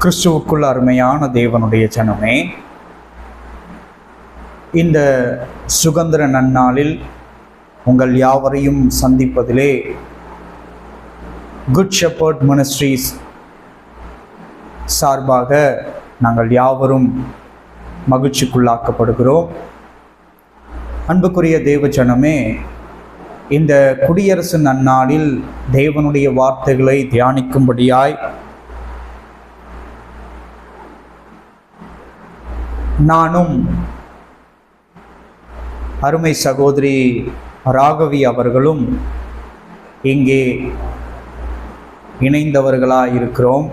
கிறிஸ்துவுக்குள் அருமையான தேவனுடைய ஜனமே, இந்த சுதந்திர நன்னாளில் உங்கள் யாவரையும் சந்திப்பதிலே குட் ஷெப்பர்ட் மினிஸ்ட்ரீஸ் சார்பாக நாங்கள் யாவரும் மகிழ்ச்சிக்குள்ளாக்கப்படுகிறோம். அன்புக்குரிய தேவ ஜனமே, இந்த குடியரசு நன்னாளில் தேவனுடைய வார்த்தைகளை தியானிக்கும்படியாய் நானும் அருமை சகோதரி ராகவி அவர்களும் இங்கே இணைந்தவர்களாயிருக்கிறோம்.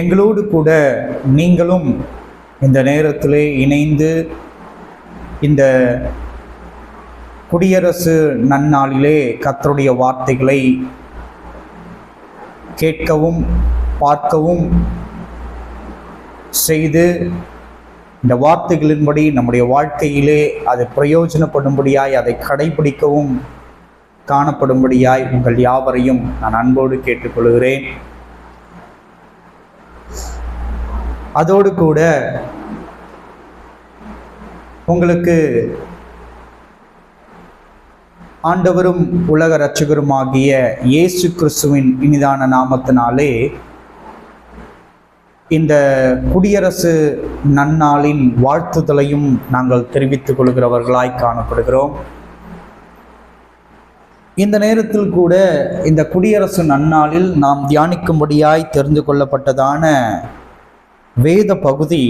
எங்களோடு கூட நீங்களும் இந்த நேரத்திலே இணைந்து இந்த குடியரசு நன்னாளிலே கர்த்தருடைய வார்த்தைகளை கேட்கவும் பார்க்கவும் செய்து இந்த வார்த்தைகளின்படி நம்முடைய வாழ்க்கையிலே அது பிரயோஜனப்படும்படியாய் அதை கடைபிடிக்கவும் காணப்படும்படியாய் உங்கள் யாவரையும் நான் அன்போடு கேட்டுக்கொள்கிறேன். அதோடு கூட உங்களுக்கு ஆண்டவரும் உலக இரட்சகருமாகிய இயேசு கிறிஸ்துவின் இனிதான நாமத்தினாலே இந்த குடியரசு நன்னாளின் வாழ்த்துதலையும் நாங்கள் தெரிவித்துக் கொள்கிறவர்களாய் காணப்படுகிறோம். இந்த நேரத்தில் கூட இந்த குடியரசு நன்னாளில் நாம் தியானிக்கும்படியாய் தெரிந்து கொள்ளப்பட்டதான வேத பகுதி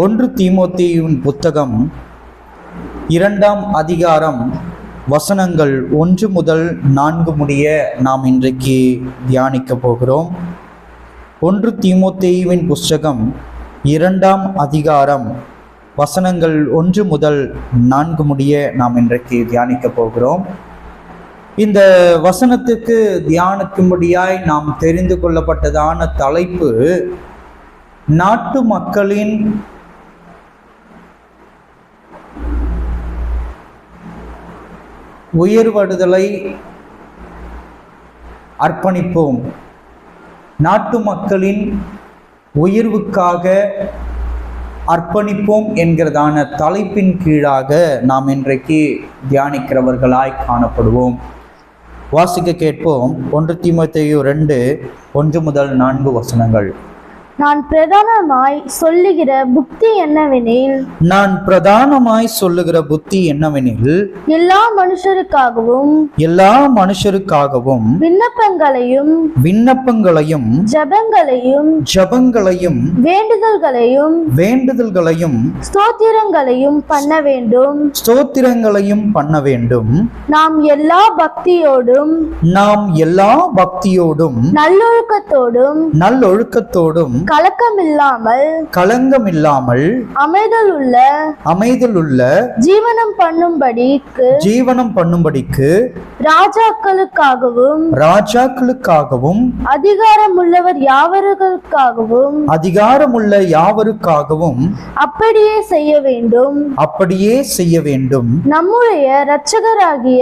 1 தீமோத்தேயுவின் புத்தகம் 2ஆம் அதிகாரம் வசனங்கள் 1 முதல் 4 முடிய நாம் இன்றைக்கு தியானிக்க போகிறோம். 1 தீமோத்தேயுவின் புஸ்தகம் 2ஆம் அதிகாரம் வசனங்கள் 1 முதல் 4 முடிய நாம் இன்றைக்கு தியானிக்க போகிறோம். இந்த வசனத்துக்கு தியானிக்கும்படியாய் நாம் தெரிந்து கொள்ளப்பட்டதான தலைப்பு நாட்டு மக்களின் உயர்வடைதலை அர்ப்பணிப்போம். நாட்டு மக்களின் உயர்வுக்காக அர்ப்பணிப்போம் என்கிறதான தலைப்பின் கீழாக நாம் இன்றைக்கு தியானிக்கிறவர்களாய் காணப்படுவோம். வாசிக்க கேட்போம். 1 தீமோத்தேயு 2 1 முதல் 4 வசனங்கள். நான் பிரதானமாய் சொல்லுகிற புத்தி என்னவெனில் எல்லா மனுஷருக்காகவும் விண்ணப்பங்களையும் ஜெபங்களையும் வேண்டுதல்களையும் ஸ்தோத்திரங்களையும் பண்ண வேண்டும். நாம் எல்லா பக்தியோடும் நல்லொழுக்கத்தோடும் கலங்கமில்லாமல் அமைதலுள்ள ஜீவனம் பண்ணும்படிக்கு ராஜாக்களுக்காகவும் அதிகாரமுள்ள யாவருக்காகவும் அப்படியே செய்ய வேண்டும். நம்முடைய இரட்சகராகிய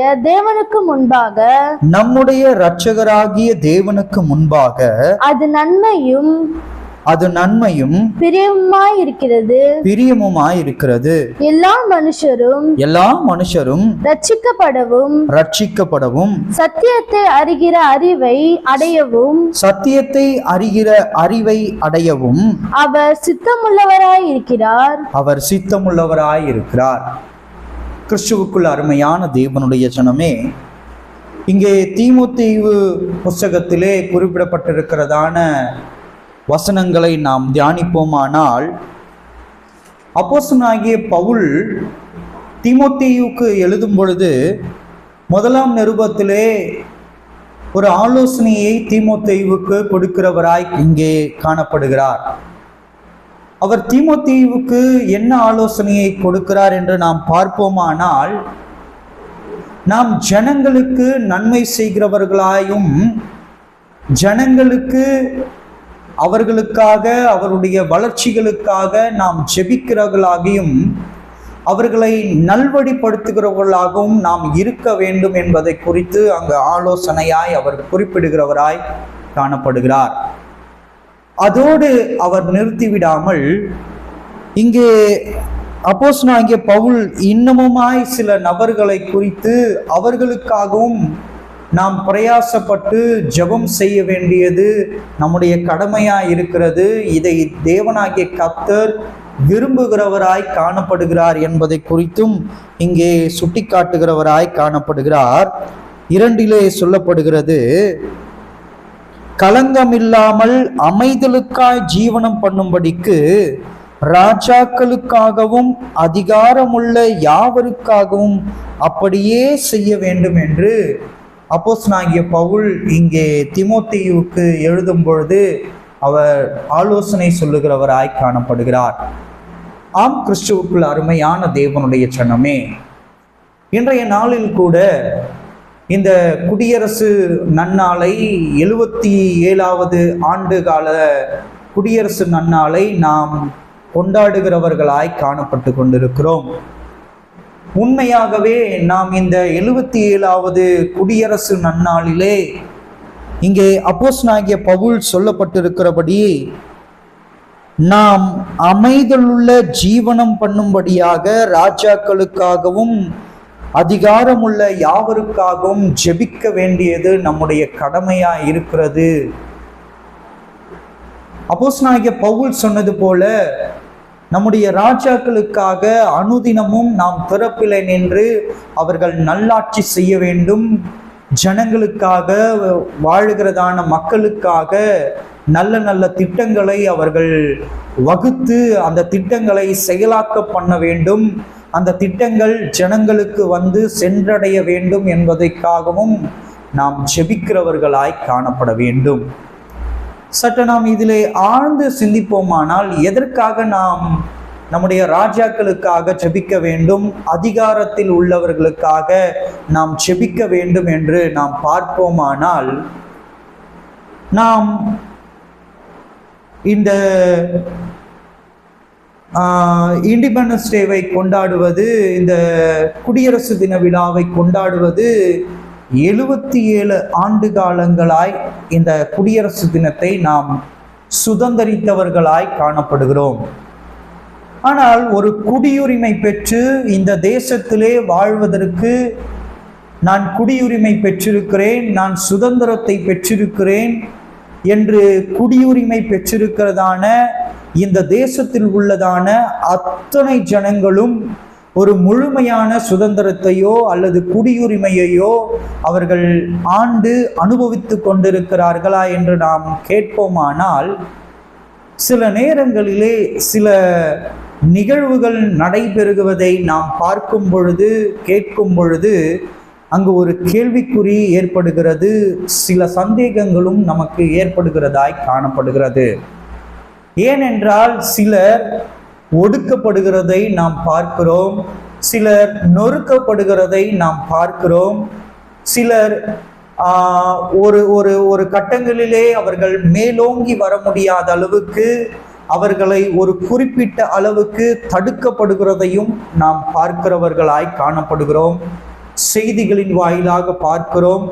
தேவனுக்கு முன்பாக அது நன்மையும் பிரியமுமாயிருக்கிறது. எல்லா மனுஷரும் ரட்சிக்கப்படவும் சத்தியத்தை அறிகிற அறிவை அடையவும் அவர் சித்தமுள்ளவராயிருக்கிறார். கிறிஸ்துவுக்குள் அருமையான தேவனுடைய ஜனமே, இங்கே தீமோத்தேயு புஸ்தகத்திலே குறிப்பிடப்பட்டிருக்கிறதான வசனங்களை நாம் தியானிப்போமானால், அப்போஸ்தலனாகிய பவுல் தீமோத்தேயுவுக்கு எழுதும் பொழுது 1ஆம் நிருபத்திலே ஒரு ஆலோசனையை தீமோத்தேயுவுக்கு கொடுக்கிறவராய் இங்கே காணப்படுகிறார். அவர் தீமோத்தேயுவுக்கு என்ன ஆலோசனையை கொடுக்கிறார் என்று நாம் பார்ப்போமானால், நாம் ஜனங்களுக்கு நன்மை செய்கிறவர்களாயும் ஜனங்களுக்கு அவர்களுக்காக அவருடைய வளர்ச்சிகளுக்காக நாம் ஜெபிக்கிறவர்களாகியும் அவர்களை நல்வழிப்படுத்துகிறவர்களாகவும் நாம் இருக்க வேண்டும் என்பதை குறித்து அங்கு ஆலோசனையாய் அவர் குறிப்பிடுகிறவராய் காணப்படுகிறார். அதோடு அவர் நிறுத்திவிடாமல் இங்கே அப்போஸ்தலனாகிய பவுல் இன்னமுமாய் சில நபர்களை குறித்து அவர்களுக்காகவும் நாம் பிரயாசப்பட்டு ஜெபம் செய்ய வேண்டியது நம்முடைய கடமையாய் இருக்கிறது. இதை தேவனாகிய கர்த்தர் விரும்புகிறவராய் காணப்படுகிறார் என்பதை குறித்தும் இங்கே சுட்டிக்காட்டுகிறவராய் காணப்படுகிறார். 2 சொல்லப்படுகிறது, களங்கமில்லாமல் அமைதலுக்காய் ஜீவனம் பண்ணும்படிக்கு ராஜாக்களுக்காகவும் அதிகாரமுள்ள யாவருக்காகவும் அப்படியே செய்ய வேண்டும் என்று அப்போஸ்தலனாகிய பவுல் இங்கே தீமோத்தேயுவுக்கு எழுதும் பொழுது அவர் ஆலோசனை சொல்லுகிறவராய் காணப்படுகிறார். ஆம், கிறிஸ்துவுக்குள் அருமையான தேவனுடைய சனமே, இன்றைய நாளில் கூட இந்த குடியரசு நன்னாளை 77வது ஆண்டு கால குடியரசு நன்னாளை நாம் கொண்டாடுகிறவர்களாய் காணப்பட்டு கொண்டிருக்கிறோம். உண்மையாகவே நாம் இந்த 77வது குடியரசு நன்னாளிலே இங்கே அப்போஸ்தலனாகிய பவுல் சொல்லப்பட்டிருக்கிறபடி நாம் அமைதலுள்ள ஜீவனம் பண்ணும்படியாக ராஜாக்களுக்காகவும் அதிகாரமுள்ள யாவருக்காகவும் ஜெபிக்க வேண்டியது நம்முடைய கடமையா இருக்கிறது. அப்போஸ்தலனாகிய பவுல் சொன்னது போல நம்முடைய ராஜாக்களுக்காக அனுதினமும் நாம் திறப்பிலே நின்று அவர்கள் நல்லாட்சி செய்ய வேண்டும், ஜனங்களுக்காக வாழுகிறதான மக்களுக்காக நல்ல நல்ல திட்டங்களை அவர்கள் வகுத்து அந்த திட்டங்களை செயலாக்க பண்ண வேண்டும், அந்த திட்டங்கள் ஜனங்களுக்கு வந்து சென்றடைய வேண்டும் என்பதற்காகவும் நாம் ஜெபிக்கிறவர்களாய் காணப்பட வேண்டும். சற்று நாம் இதிலே ஆழ்ந்து சிந்திப்போமானால் எதற்காக நாம் நம்முடைய ராஜாக்களுக்காக ஜெபிக்க வேண்டும், அதிகாரத்தில் உள்ளவர்களுக்காக நாம் ஜெபிக்க வேண்டும் என்று நாம் பார்ப்போமானால், நாம் இந்த இண்டிபெண்டன்ஸ் டேவை கொண்டாடுவது, இந்த குடியரசு தின விழாவை கொண்டாடுவது 77 ஆண்டு காலங்களாய் இந்த குடியரசு தினத்தை நாம் சுதந்திரித்தவர்களாய் காணப்படுகிறோம். ஆனால் ஒரு குடியுரிமை பெற்று இந்த தேசத்திலே வாழ்வதற்கு நான் குடியுரிமை பெற்றிருக்கிறேன், நான் சுதந்திரத்தை பெற்றிருக்கிறேன் என்று குடியுரிமை பெற்றிருக்கிறதான இந்த தேசத்தில் உள்ளதான அத்தனை ஜனங்களும் ஒரு முழுமையான சுதந்திரத்தையோ அல்லது குடியுரிமையையோ அவர்கள் ஆண்டு அனுபவித்து கொண்டிருக்கிறார்களா என்று நாம் கேட்போமானால், சில நேரங்களிலே சில நிகழ்வுகள் நடைபெறுவதை நாம் பார்க்கும் பொழுது கேட்கும் பொழுது அங்கு ஒரு கேள்விக்குறி ஏற்படுகிறது, சில சந்தேகங்களும் நமக்கு ஏற்படுகிறதாய் காணப்படுகிறது. ஏனென்றால் சிலர் ஒடுக்கப்படுகிறதை நாம் பார்க்கிறோம், சிலர் நொறுக்கப்படுகிறதை நாம் பார்க்கிறோம், சிலர் ஒரு கட்டங்களிலே அவர்கள் மேலோங்கி வர முடியாத அளவுக்கு அவர்களை ஒரு குறிப்பிட்ட அளவுக்கு தடுக்கப்படுகிறதையும் நாம் பார்க்கிறவர்களாய் காணப்படுகிறோம். செய்திகளின் வாயிலாக பார்க்கிறோம்,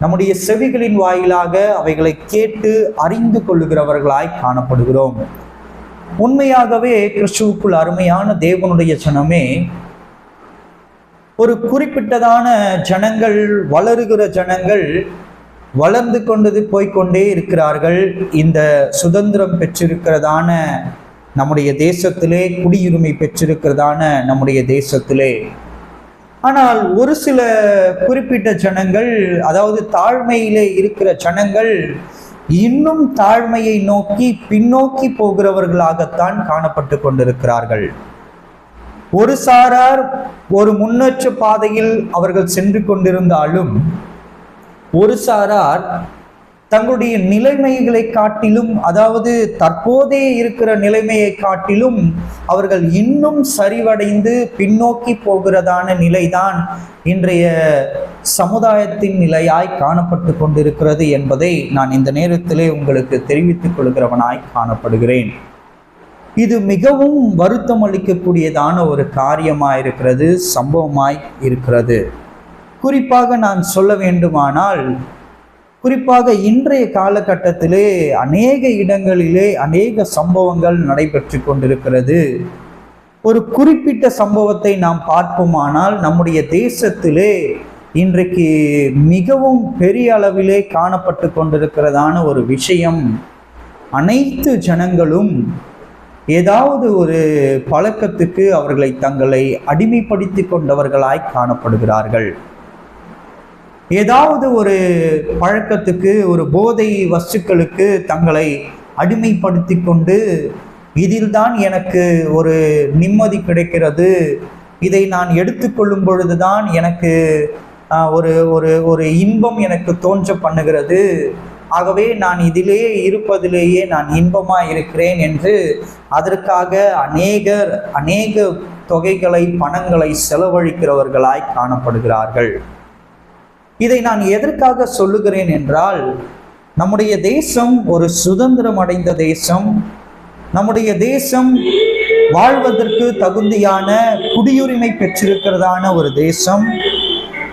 நம்முடைய செவிகளின் வாயிலாக அவைகளை கேட்டு அறிந்து கொள்ளுகிறவர்களாய் காணப்படுகிறோம். உண்மையாகவே கிறிஸ்துவுக்குள் அருமையான தேவனுடைய ஜனமே, ஒரு குறிப்பிட்டதான ஜனங்கள், வளருகிற ஜனங்கள் வளர்ந்து கொண்டது போய்கொண்டே இருக்கிறார்கள். இந்த சுதந்திரம் பெற்றிருக்கிறதான நம்முடைய தேசத்திலே, குடியுரிமை பெற்றிருக்கிறதான நம்முடைய தேசத்திலே, ஆனால் ஒரு சில குறிப்பிட்ட ஜனங்கள், அதாவது தாழ்மையிலே இருக்கிற ஜனங்கள் இன்னும் தாழ்மையை நோக்கி பின்னோக்கி போகிறவர்களாகத்தான் காணப்பட்டு கொண்டிருக்கிறார்கள். ஒரு சாரார் ஒரு முன்னேற்ற பாதையில் அவர்கள் சென்று கொண்டிருந்தாலும், ஒரு சாரார் தங்களுடைய நிலைமைகளை காட்டிலும், அதாவது தற்போதே இருக்கிற நிலைமையை காட்டிலும் அவர்கள் இன்னும் சரிவடைந்து பின்னோக்கி போகிறதான நிலைதான் இன்றைய சமுதாயத்தின் நிலையாய் காணப்பட்டு கொண்டிருக்கிறது என்பதை நான் இந்த நேரத்திலே உங்களுக்கு தெரிவித்துக் கொள்கிறவனாய் காணப்படுகிறேன். இது மிகவும் வருத்தம் அளிக்கக்கூடியதான ஒரு காரியமாயிருக்கிறது, சம்பவமாய் இருக்கிறது. குறிப்பாக நான் சொல்ல வேண்டுமானால், குறிப்பாக இன்றைய காலகட்டத்திலே அநேக இடங்களிலே அநேக சம்பவங்கள் நடைபெற்று கொண்டிருக்கிறது. ஒரு குறிப்பிட்ட சம்பவத்தை நாம் பார்ப்போமானால், நம்முடைய தேசத்திலே இன்றைக்கு மிகவும் பெரிய அளவிலே காணப்பட்டு கொண்டிருக்கிறதான ஒரு விஷயம், அனைத்து ஜனங்களும் ஏதாவது ஒரு பழக்கத்துக்கு அவர்களை தங்களை அடிமைப்படுத்தி கொண்டவர்களாய் காணப்படுகிறார்கள். ஏதாவது ஒரு பழக்கத்துக்கு, ஒரு போதை வஸ்துக்களுக்கு தங்களை அடிமைப்படுத்தி கொண்டு, இதில்தான் எனக்கு ஒரு நிம்மதி கிடைக்கிறது, இதை நான் எடுத்துக்கொள்ளும் பொழுதுதான் எனக்கு ஒரு ஒரு ஒரு இன்பம் எனக்கு தோன்ற பண்ணுகிறது, ஆகவே நான் இதிலேயே இருப்பதிலேயே நான் இன்பமாக இருக்கிறேன் என்று அதற்காக அநேக தொகைகளை, பணங்களை செலவழிக்கிறவர்களாய் காணப்படுகிறார்கள். இதை நான் எதற்காக சொல்லுகிறேன் என்றால், நம்முடைய தேசம் ஒரு சுதந்திரம் அடைந்த தேசம். நம்முடைய தேசம் வாழ்வதற்கு தகுதியான குடியுரிமை பெற்றிருக்கிறதான ஒரு தேசம்.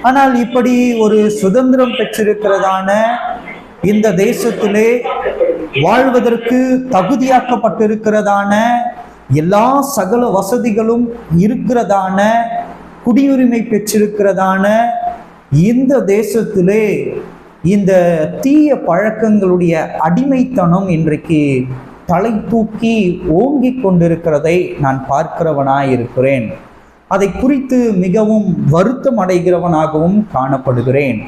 ஆனால் இப்படி ஒரு சுதந்திரம் பெற்றிருக்கிறதான இந்த தேசத்திலே வாழ்வதற்கு தகுதியாக்கப்பட்டிருக்கிறதான எல்லா சகல வசதிகளும் இருக்கிறதான, குடியுரிமை பெற்றிருக்கிறதான இந்த தேசத்திலே இந்த தீய பழக்கங்களுடைய அடிமைத்தனம் இன்றைக்கு தலை தூக்கி ஓங்கி கொண்டிருக்கிறதை நான் பார்க்கிறவனாய் இருக்கிறேன். அதை குறித்து மிகவும் வருத்தம் அடைகிறவனாகவும் காணப்படுகிறேன்.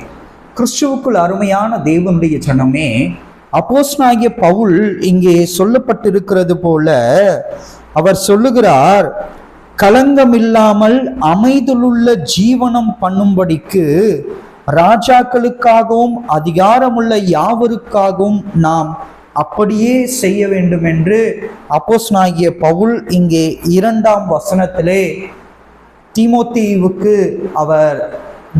கிறிஸ்துவுக்குள் அருமையான தேவனுடைய ஜனமே, அப்போஸ்தலனாகிய பவுல் இங்கே சொல்லப்பட்டிருக்கிறது போல அவர் சொல்லுகிறார், களங்கமில்லாமல் அமைதலுள்ள ஜீவனம் பண்ணும்படிக்கு ராஜாக்களுக்காகவும் அதிகாரமுள்ள யாவருக்காகவும் நாம் அப்படியே செய்ய வேண்டும் என்று அப்போஸ்தலனாகிய பவுல் இங்கே 2ஆம் வசனத்திலே தீமோத்தேயுவுக்கு அவர்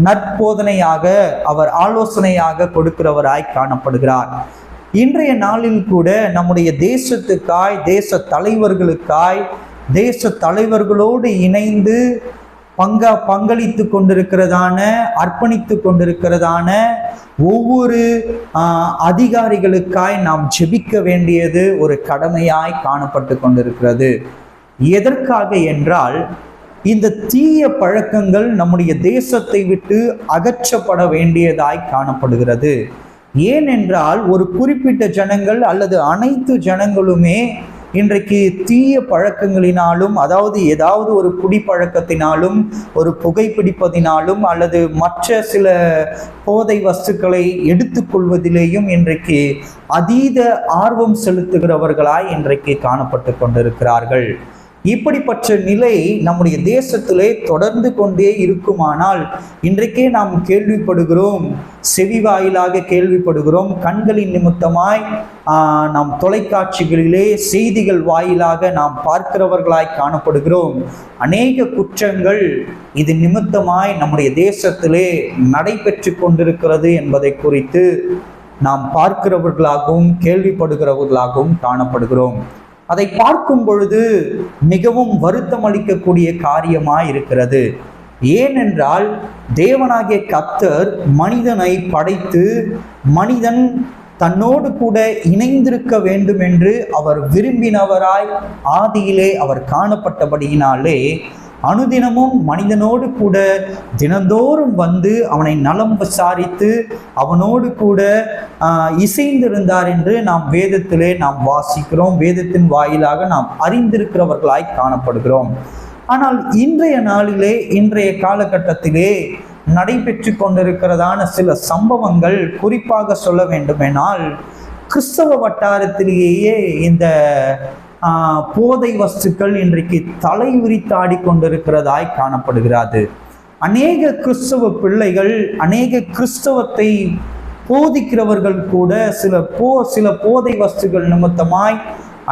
நற்போதனையாக, அவர் ஆலோசனையாக கொடுக்கிறவராய் காணப்படுகிறார். இன்றைய நாளில் கூட நம்முடைய தேசத்துக்காய், தேச தலைவர்களுக்காய், தேச தலைவர்களோடு இணைந்து பங்களித்து கொண்டிருக்கிறதான, அர்ப்பணித்து கொண்டிருக்கிறதான ஒவ்வொரு அதிகாரிகளுக்காய் நாம் ஜெபிக்க வேண்டியது ஒரு கடமையாய் காணப்பட்டு கொண்டிருக்கிறது. எதற்காக என்றால், இந்த தீய பழக்கங்கள் நம்முடைய தேசத்தை விட்டு அகற்றப்பட வேண்டியதாய் காணப்படுகிறது. ஏனென்றால் ஒரு குறிப்பிட்ட ஜனங்கள் அல்லது அனைத்து ஜனங்களுமே இன்றைக்கு தீய பழக்கங்களினாலும், அதாவது ஏதாவது ஒரு குடிப்பழக்கத்தினாலும், ஒரு புகைப்பிடிப்பதினாலும் அல்லது மற்ற சில போதை வஸ்துக்களை எடுத்துக்கொள்வதிலேயும் இன்றைக்கு அதீத ஆர்வம் செலுத்துகிறவர்களாய் இன்றைக்கு காணப்பட்டு கொண்டிருக்கிறார்கள். இப்படிப்பட்ட நிலை நம்முடைய தேசத்திலே தொடர்ந்து கொண்டே இருக்குமானால், இன்றைக்கே நாம் கேள்விப்படுகிறோம், செவி வாயிலாக கேள்விப்படுகிறோம், கண்களின் நிமித்தமாய் நாம் தொலைக்காட்சிகளிலே செய்திகள் வாயிலாக நாம் பார்க்கிறவர்களாய் காணப்படுகிறோம். அநேக குற்றங்கள் இது நிமித்தமாய் நம்முடைய தேசத்திலே நடைபெற்று கொண்டிருக்கிறது என்பதை குறித்து நாம் பார்க்கிறவர்களாகவும் கேள்விப்படுகிறவர்களாகவும் காணப்படுகிறோம். அதை பார்க்கும் பொழுது மிகவும் வருத்தம் அளிக்கக்கூடிய காரியமாய் இருக்கிறது. ஏனென்றால் தேவனாகிய கர்த்தர் மனிதனை படைத்து, மனிதன் தன்னோடு கூட இணைந்திருக்க வேண்டும் என்று அவர் விரும்பினவராய் ஆதியிலே அவர் காணப்பட்டபடியினாலே அனுதினமும் மனிதனோடு கூட தினந்தோறும் வந்து அவனை நலம் விசாரித்து அவனோடு கூட இசைந்திருந்தார் என்று நாம் வேதத்திலே நாம் வாசிக்கிறோம். வேதத்தின் வாயிலாக நாம் அறிந்திருக்கிறவர்களாய் காணப்படுகிறோம். ஆனால் இன்றைய நாளிலே, இன்றைய காலகட்டத்திலே நடைபெற்று கொண்டிருக்கிறதான சில சம்பவங்கள், குறிப்பாக சொல்ல வேண்டுமென்றால் கிறிஸ்தவ வட்டாரத்திலேயே இந்த போதை வஸ்துக்கள் இன்றைக்கு தலை விரித்தாடி கொண்டிருக்கிறதாய் காணப்படுகிறது. அநேக கிறிஸ்தவ பிள்ளைகள், அநேக கிறிஸ்தவத்தை போதிக்கிறவர்கள் கூட சில போதை வஸ்துக்கள் நிமித்தமாய்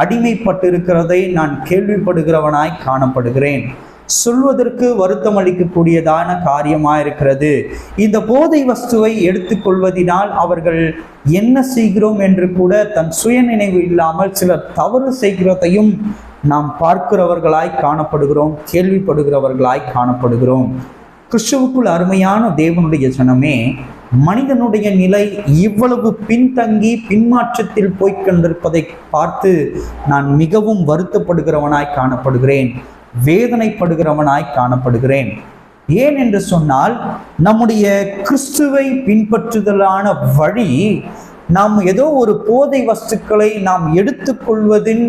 அடிமைப்பட்டிருக்கிறதை நான் கேள்விப்படுகிறவனாய் காணப்படுகிறேன். சொல்வதற்கு வருத்தம் அளிக்கக்கூடியதான காரியமாக இருக்கிறது. இந்த போதை வஸ்துவை எடுத்துக்கொள்வதினால் அவர்கள் என்ன செய்கிறோம் என்று கூட தன் சுயநினைவு இல்லாமல் சிலர் தவறு செய்கிறதையும் நாம் பார்க்கிறவர்களாய் காணப்படுகிறோம், கேள்விப்படுகிறவர்களாய் காணப்படுகிறோம். கிறிஸ்துவுக்குள் அருமையான தேவனுடைய ஜனமே, மனிதனுடைய நிலை இவ்வளவு பின்தங்கி பின்மாற்றத்தில் போய்கொண்டிருப்பதை பார்த்து நான் மிகவும் வருத்தப்படுகிறவனாய் காணப்படுகிறேன், வேதனைப்படுகிறவனாய் காணப்படுகிறேன். ஏன் என்று சொன்னால், நம்முடைய கிறிஸ்துவை பின்பற்றுதலான வழி நாம் ஏதோ ஒரு போதை வஸ்துக்களை நாம் எடுத்துக்கொள்வதின்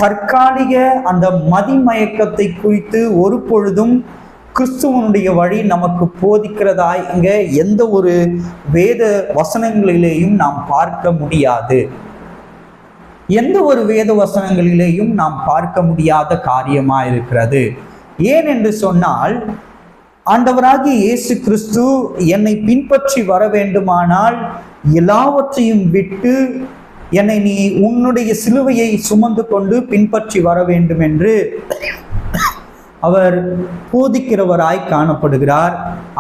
தற்காலிக அந்த மதிமயக்கத்தை குறித்து ஒரு பொழுதும் கிறிஸ்துவனுடைய வழி நமக்கு போதிக்கிறதாய் இங்க எந்த ஒரு வேத வசனங்களிலேயும் நாம் பார்க்க முடியாது. எந்த ஒரு வேத வசனங்களிலேயும் நாம் பார்க்க முடியாத காரியமா இருக்கிறது. ஏன் என்று சொன்னால், ஆண்டவராகிய இயேசு கிறிஸ்து என்னை பின்பற்றி வர வேண்டுமானால் எல்லாவற்றையும் விட்டு என்னை நீ உன்னுடைய சிலுவையை சுமந்து கொண்டு பின்பற்றி வர வேண்டும் என்று அவர் போதிக்கிறவராய் காணப்படுகிறார்.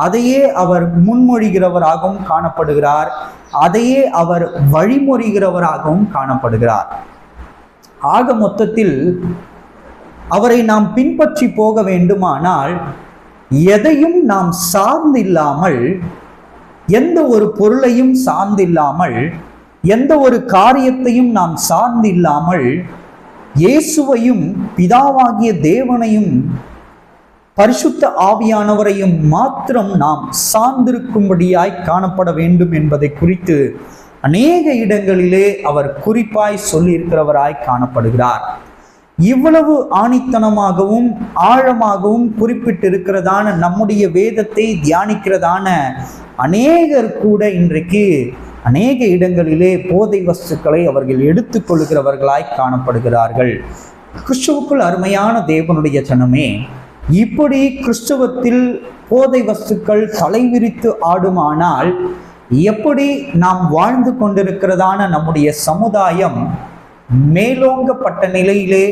அதையே அவர் முன்மொழிகிறவராகவும் காணப்படுகிறார். அதையே அவர் வழிமொழிகிறவராகவும் காணப்படுகிறார். ஆக மொத்தத்தில் அவரை நாம் பின்பற்றி போக வேண்டுமானால் எதையும் நாம் சார்ந்தில்லாமல், எந்த ஒரு பொருளையும் சார்ந்தில்லாமல், எந்த ஒரு காரியத்தையும் நாம் சார்ந்தில்லாமல், இயேசுவையும் பிதாவாகிய தேவனையும் பரிசுத்த ஆவியானவரையும் மாத்திரம் நாம் சார்ந்திருக்கும்படியாய் காணப்பட வேண்டும் என்பதை குறித்து அநேக இடங்களிலே அவர் குறிப்பாய் சொல்லியிருக்கிறவராய் காணப்படுகிறார். இவ்வளவு ஆணித்தனமாகவும் ஆழமாகவும் குறிப்பிட்டிருக்கிறதான நம்முடைய வேதத்தை தியானிக்கிறதான அநேகர் கூட இன்றைக்கு அநேக இடங்களிலே போதை வஸ்துக்களை அவர்கள் எடுத்துக்கொள்கிறவர்களாய் காணப்படுகிறார்கள். கிறிஸ்துவுக்குள் அருமையான தேவனுடைய ஜனமே, இப்படி கிறிஸ்துவத்தில் போதை வஸ்துக்கள் தலைவிரித்து ஆடுமானால் எப்படி நாம் வாழ்ந்து கொண்டிருக்கிறதான நம்முடைய சமுதாயம் மேலோங்கப்பட்ட நிலையிலே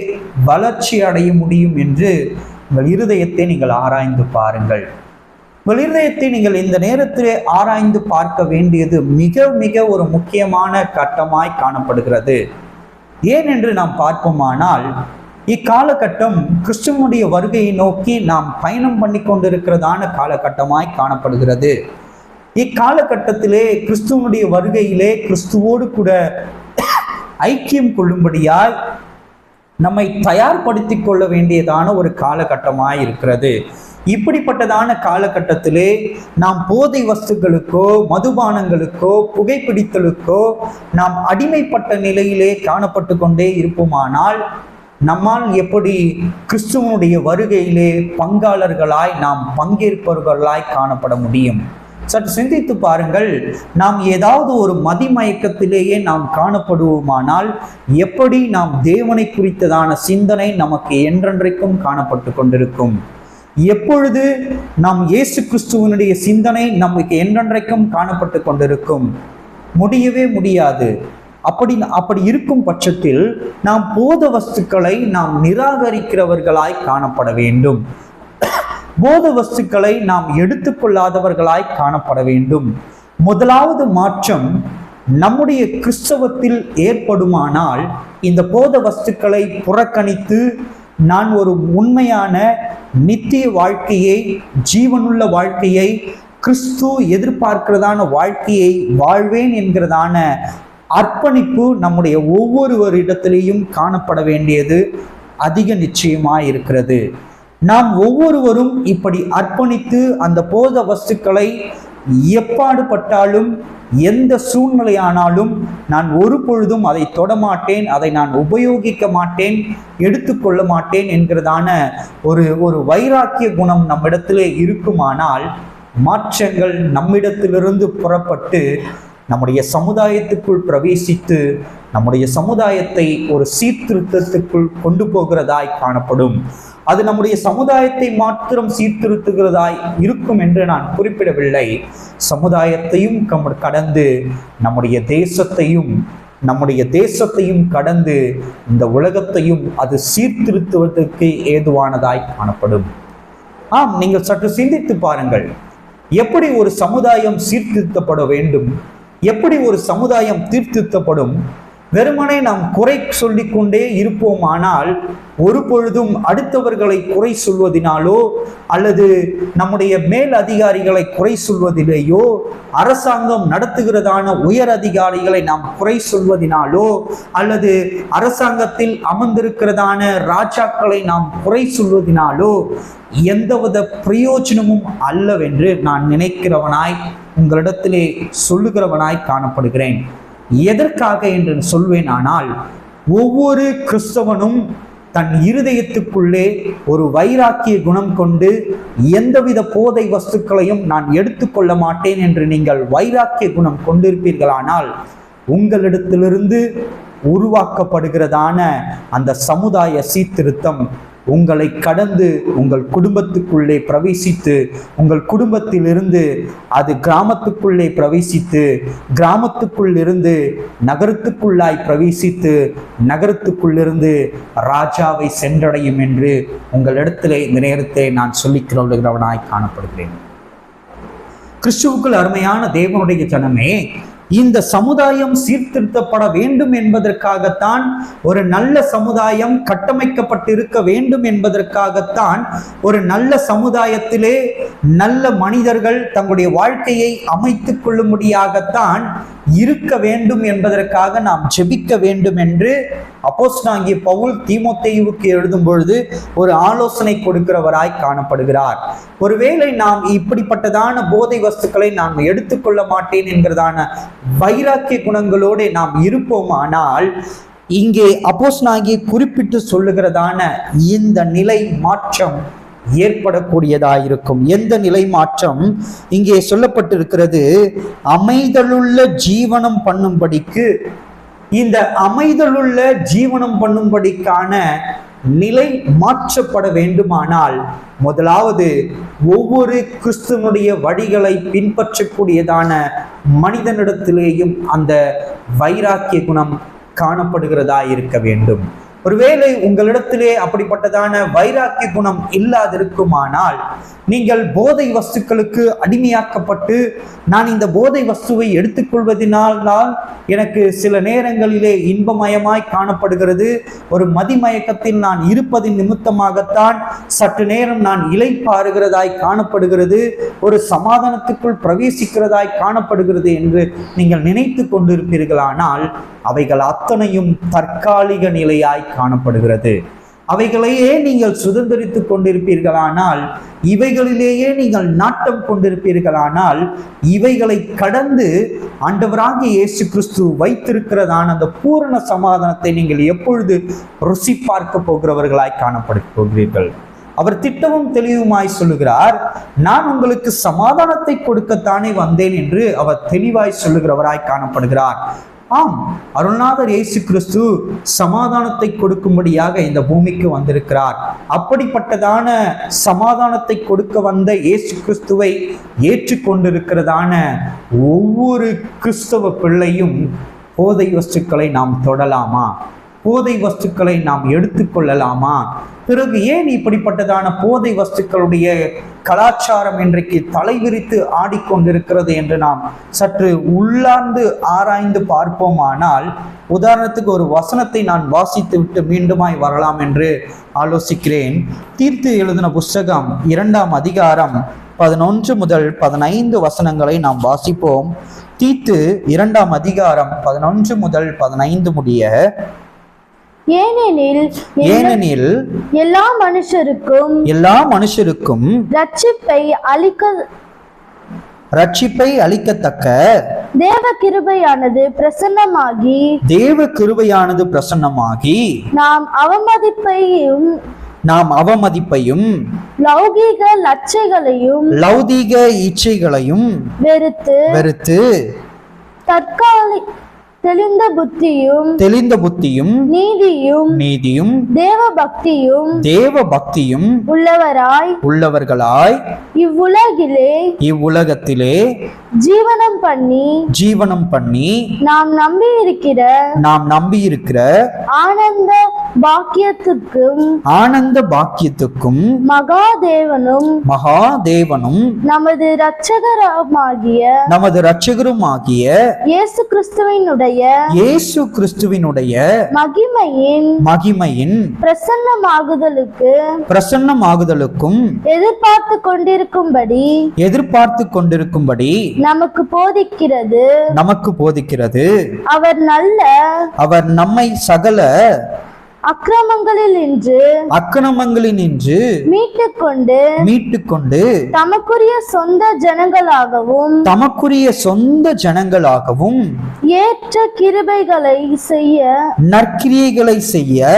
வளர்ச்சி அடைய முடியும் என்று உங்கள் இருதயத்தை நீங்கள் ஆராய்ந்து பாருங்கள். உங்கள் இருதயத்தை நீங்கள் இந்த நேரத்திலே ஆராய்ந்து பார்க்க வேண்டியது மிக மிக ஒரு முக்கியமான கட்டமாய் காணப்படுகிறது. ஏன் என்று நாம் பார்ப்போமானால், இக்காலகட்டம் கிறிஸ்துவனுடைய வருகையை நோக்கி நாம் பயணம் பண்ணி கொண்டிருக்கிறதான காலகட்டமாய் காணப்படுகிறது. இக்காலகட்டத்திலே கிறிஸ்துவனுடைய வருகையிலே கிறிஸ்துவோடு கூட ஐக்கியம் கொள்ளும்படியால் நம்மை தயார்படுத்தி கொள்ள வேண்டியதான ஒரு காலகட்டமாய் இருக்கிறது. இப்படிப்பட்டதான காலகட்டத்திலே நாம் போதை வஸ்துக்களுக்கோ மதுபானங்களுக்கோ புகைப்பிடித்தலுக்கோ நாம் அடிமைப்பட்ட நிலையிலே காணப்பட்டு கொண்டே இருப்போமானால் நம்மால் எப்படி கிறிஸ்துவனுடைய வருகையிலே பங்காளர்களாய் நாம் பங்கேற்பவர்களாய் காணப்பட முடியும்? சற்று சிந்தித்து பாருங்கள். நாம் ஏதாவது ஒரு மதிமயக்கத்திலேயே நாம் காணப்படுவோமானால் எப்படி நாம் தேவனை குறித்ததான சிந்தனை நமக்கு என்றென்றைக்கும் காணப்பட்டு கொண்டிருக்கும்? எப்பொழுது நாம் இயேசு கிறிஸ்துவனுடைய சிந்தனை நமக்கு என்றென்றைக்கும் காணப்பட்டு கொண்டிருக்கும்? முடியவே முடியாது. அப்படி இருக்கும் பட்சத்தில் நாம் போத வஸ்துக்களை நாம் நிராகரிக்கிறவர்களாய் காணப்பட வேண்டும். போத வஸ்துக்களை நாம் எடுத்துக்கொள்ளாதவர்களாய் காணப்பட வேண்டும். முதலாவது மாற்றம் நம்முடைய கிறிஸ்தவத்தில் ஏற்படுமானால் இந்த போத வஸ்துக்களை புறக்கணித்து நான் ஒரு உண்மையான நித்திய வாழ்க்கையை, ஜீவனுள்ள வாழ்க்கையை, கிறிஸ்து எதிர்பார்க்கிறதான வாழ்க்கையை வாழ்வேன் என்கிறதான அர்ப்பணிப்பு நம்முடைய ஒவ்வொருவரிடத்திலேயும் காணப்பட வேண்டியது அதிக நிச்சயமாய் இருக்கிறது. நாம் ஒவ்வொருவரும் இப்படி அர்ப்பணித்து அந்த போத வஸ்துக்களை எப்பாடுபட்டாலும் எந்த சூழ்நிலையானாலும் நான் ஒரு பொழுதும் அதை தொடமாட்டேன், அதை நான் உபயோகிக்க மாட்டேன், எடுத்துக்கொள்ள மாட்டேன் என்கிறதான ஒரு வைராக்கிய குணம் நம்மிடத்திலே இருக்குமானால் மாற்றங்கள் நம்மிடத்திலிருந்து புறப்பட்டு நம்முடைய சமுதாயத்துக்குள் பிரவேசித்து நம்முடைய சமுதாயத்தை ஒரு சீர்திருத்தத்துக்குள் கொண்டு போகிறதாய் காணப்படும். அது நம்முடைய சமுதாயத்தை மாத்திரம் சீர்திருத்துகிறதாய் இருக்கும் என்று நான் குறிப்பிடவில்லை. சமுதாயத்தையும் கடந்து நம்முடைய தேசத்தையும் கடந்து இந்த உலகத்தையும் அது சீர்திருத்துவதற்கு ஏதுவானதாய் காணப்படும். ஆம், நீங்கள் சற்று சிந்தித்து பாருங்கள். எப்படி ஒரு சமுதாயம் சீர்திருத்தப்பட வேண்டும்? எப்படி ஒரு சமுதாயம் தீர்த்திருத்தப்படும்? வெறுமனே நாம் குறை சொல்லிக்கொண்டே இருப்போமானால் ஒரு பொழுதும் அடுத்தவர்களை குறை சொல்வதினாலோ அல்லது நம்முடைய மேல் அதிகாரிகளை குறை சொல்வதிலேயோ அரசாங்கம் நடத்துகிறதான உயர் அதிகாரிகளை நாம் குறை சொல்வதினாலோ அல்லது அரசாங்கத்தில் அமர்ந்திருக்கிறதான ராஜாக்களை நாம் குறை சொல்வதினாலோ எந்தவித பிரயோஜனமும் அல்லவென்று நான் நினைக்கிறவனாய் உங்களிடத்திலே சொல்லுகிறவனாய் காணப்படுகிறேன். எதற்காக என்று சொல்வேன், ஆனால் ஒவ்வொரு கிறிஸ்தவனும் தன் இருதயத்துக்குள்ளே ஒரு வைராக்கிய குணம் கொண்டு எந்தவித போதை வஸ்துக்களையும் நான் எடுத்துக்கொள்ள மாட்டேன் என்று நீங்கள் வைராக்கிய குணம் கொண்டிருப்பீர்களானால் உங்களிடத்திலிருந்து உருவாக்கப்படுகிறதான அந்த சமுதாய சீர்திருத்தம் உங்களை கடந்து உங்கள் குடும்பத்துக்குள்ளே பிரவேசித்து உங்கள் குடும்பத்திலிருந்து அது கிராமத்துக்குள்ளே பிரவேசித்து கிராமத்துக்குள் இருந்து நகரத்துக்குள்ளாய் பிரவேசித்து நகரத்துக்குள்ளிருந்து ராஜாவை சென்றடையும் என்று உங்களிடத்திலே இந்த நேரத்தை நான் சொல்லிக்கிறவனாய் காணப்படுகிறேன். கிறிஸ்துவுக்குள் அருமையான தேவனுடைய ஜனமே, இந்த சமுதாயம் சீர்திருத்தப்பட வேண்டும் என்பதற்காகத்தான், ஒரு நல்ல சமுதாயம் கட்டமைக்கப்பட்டிருக்க வேண்டும் என்பதற்காகத்தான், ஒரு நல்ல சமுதாயத்திலே நல்ல மனிதர்கள் தங்களுடைய வாழ்க்கையை அமைத்துக் கொள்ளும்படியாகத்தான் இருக்க வேண்டும் என்பதற்காக நாம் ஜெபிக்க வேண்டும் என்று அப்போஸ்தலனாகிய பவுல் தீமோத்தேயுவுக்கு எழுதும் பொழுது ஒரு ஆலோசனை கொடுக்கிறவராய் காணப்படுகிறார். ஒருவேளை நாம் இப்படிப்பட்டதான போதை வஸ்துக்களை நாம் எடுத்துக்கொள்ள மாட்டேன் என்கிறதான வைராக்கிய குணங்களோடு நாம் இருப்போமானால் இங்கே அப்போஸ்தலனாகிய குறிப்பிட்டு சொல்லுகிறதான இந்த நிலை மாற்றம் ஏற்படக்கூடியதாயிருக்கும். எந்த நிலை மாற்றம் இங்கே சொல்லப்பட்டிருக்கிறது? அமைதலுள்ள ஜீவனம் பண்ணும்படிக்கு, இந்த அமைதலுள்ள ஜீவனம் பண்ணும்படிக்கான நிலை மாற்றப்பட வேண்டுமானால் முதலாவது ஒவ்வொரு கிறிஸ்துவனுடைய வழிகளை பின்பற்றக்கூடியதான மனிதனிடத்திலேயும் அந்த வைராக்கிய குணம் காணப்படுகிறதா இருக்க வேண்டும். ஒருவேளை உங்களிடத்திலே அப்படிப்பட்டதான வைராக்கிய குணம் இல்லாதிருக்குமானால் நீங்கள் போதை வஸ்துக்களுக்கு அடிமையாக்கப்பட்டு நான் இந்த போதை வஸ்துவை எடுத்துக்கொள்வதனால் எனக்கு சில நேரங்களிலே இன்பமயமாய் காணப்படுகிறது, ஒரு மதிமயக்கத்தில் நான் இருப்பதின் நிமித்தமாகத்தான் சற்று நேரம் நான் இளைப்பாறுகிறதாய் காணப்படுகிறது, ஒரு சமாதானத்துக்குள் பிரவேசிக்கிறதாய் காணப்படுகிறது என்று நீங்கள் நினைத்து கொண்டிருப்பீர்களானால் அவைகள் அத்தனையும் தற்காலிக நிலையாய் காணப்படுகிறது. அவைகளையே நீங்கள் சுதந்திரித்துக் கொண்டிருப்பீர்களானால், இவைகளிலேயே நீங்கள் நாட்டம் கொண்டிருப்பீர்களானால், இவைகளை கடந்து ஆண்டவராகிய இயேசு கிறிஸ்து வைத்திருக்கிறதான அந்த பூரண சமாதானத்தை நீங்கள் எப்பொழுது ருசி பார்க்க போகிறவர்களாய் காணப்பட போகிறீர்கள்? அவர் திட்டமும் தெளிவுமாய் சொல்லுகிறார், நான் உங்களுக்கு சமாதானத்தை கொடுக்கத்தானே வந்தேன் என்று அவர் தெளிவாய் சொல்லுகிறவராய் காணப்படுகிறார். ஆம், அருள்நாதர் இயேசு கிறிஸ்து சமாதானத்தை கொடுக்கும்படியாக இந்த பூமிக்கு வந்திருக்கிறார். அப்படிப்பட்டதான சமாதானத்தை கொடுக்க வந்த இயேசு கிறிஸ்துவை ஏற்றுக்கொண்டிருக்கிறதான ஒவ்வொரு கிறிஸ்தவ பிள்ளையும் போதை வஸ்துக்களை நாம் தொடலாமா? போதை வஸ்துக்களை நாம் எடுத்துக்கொள்ளலாமா? பிறகு ஏன் இப்படிப்பட்டதான போதை வஸ்துக்களுடைய கலாச்சாரம் இன்றைக்கு தலைவிரித்து ஆடிக்கொண்டிருக்கிறது என்று நாம் சற்று உள்ளார்ந்து ஆராய்ந்து பார்ப்போமானால், உதாரணத்துக்கு ஒரு வசனத்தை நான் வாசித்து விட்டு மீண்டுமாய் வரலாம் என்று ஆலோசிக்கிறேன். தீத்து எழுதின புஸ்தகம் 2ஆம் அதிகாரம் 11 முதல் 15 வசனங்களை நாம் வாசிப்போம். தீத்து 2ஆம் அதிகாரம் 11 முதல் 15 முடிய. ஏனெனில் எல்லா மனுஷருக்கும் ரட்சிப்பை அளிக்கத்தக்க தேவ கிருபையானது பிரசன்னமாகி நாம் அவமதிப்பையும் லௌகீக இச்சைகளையும் வெறுத்து தெளிந்த புத்தியும் நீதியும் தேவ பக்தியும் உள்ளவர்களாய் இவ்வுலகத்திலே ஜீவனம் பண்ணி நாம் நம்பியிருக்கிற ஆனந்த பாக்கியத்துக்கும் மகாதேவனும் நமது இரட்சகருமாகிய இயேசு கிறிஸ்துவினுடைய இயேசு கிறிஸ்துவினுடைய மகிமையின் பிரசன்னமாகுதலுக்கும் எதிர்பார்த்து கொண்டிருக்கும்படி நமக்கு போதிக்கிறது. அவர் நம்மை சகல அக்கிரமங்களினின்று மீட்டுக்கொண்டு தமக்குரிய சொந்த ஜனங்களாகவும் ஏற்ற நற்கிரியைகளை செய்ய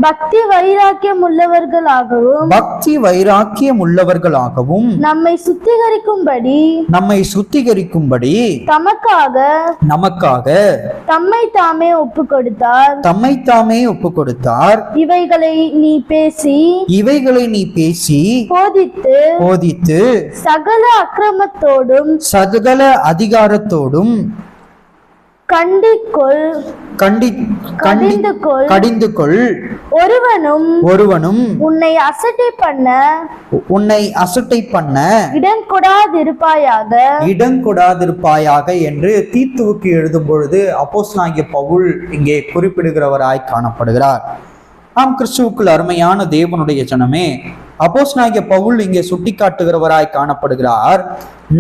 பக்தி வைராக்கியம் உள்ளவர்களாகவும் நம்மை சுத்திகரிக்கும்படி நமக்காக தம்மை தாமே ஒப்பு கொடுத்தார். இவைகளை நீ பேசி போதித்து சகல அதிகாரத்தோடும் கடிந்து கொள். ஒருவனும் உன்னை அசட்டை பண்ண இடங்கொடாதிருப்பாயாக என்று தீத்துவுக்கு எழுதும் பொழுது அப்போஸ்தலனாகிய பவுல் இங்கே குறிப்பிடுகிறவராய் காணப்படுகிறார். ஆம், கிறிஸ்துவுக்குள் அருமையான தேவனுடைய ஜனமே, அப்போஸ்தலனாகிய பவுல் இங்கே சுட்டிக்காட்டுகிறவராய் காணப்படுகிறார்.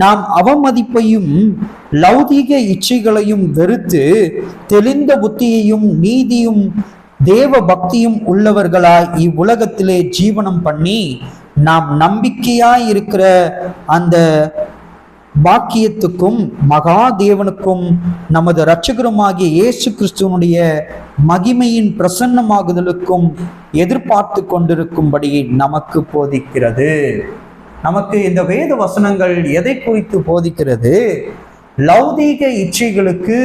நாம் அவமதிப்பையும் லௌதீக இச்சைகளையும் வெறுத்து தெளிந்த புத்தியையும் நீதியும் தேவ பக்தியும் உள்ளவர்களாய் இவ்வுலகத்திலே ஜீவனம் பண்ணி நாம் நம்பிக்கையாய் இருக்கிற அந்த பாக்கியத்துக்கும் மகாதேவனுக்கும் நமது இரட்சகருமாகிய இயேசு கிறிஸ்துவனுடைய மகிமையின் பிரசன்னமாகுதலுக்கும் எதிர்பார்த்து கொண்டிருக்கும்படி நமக்கு போதிக்கிறது. நமக்கு இந்த வேத வசனங்கள் எதை குறித்து போதிக்கிறது? லௌதீக இச்சைகளுக்கு,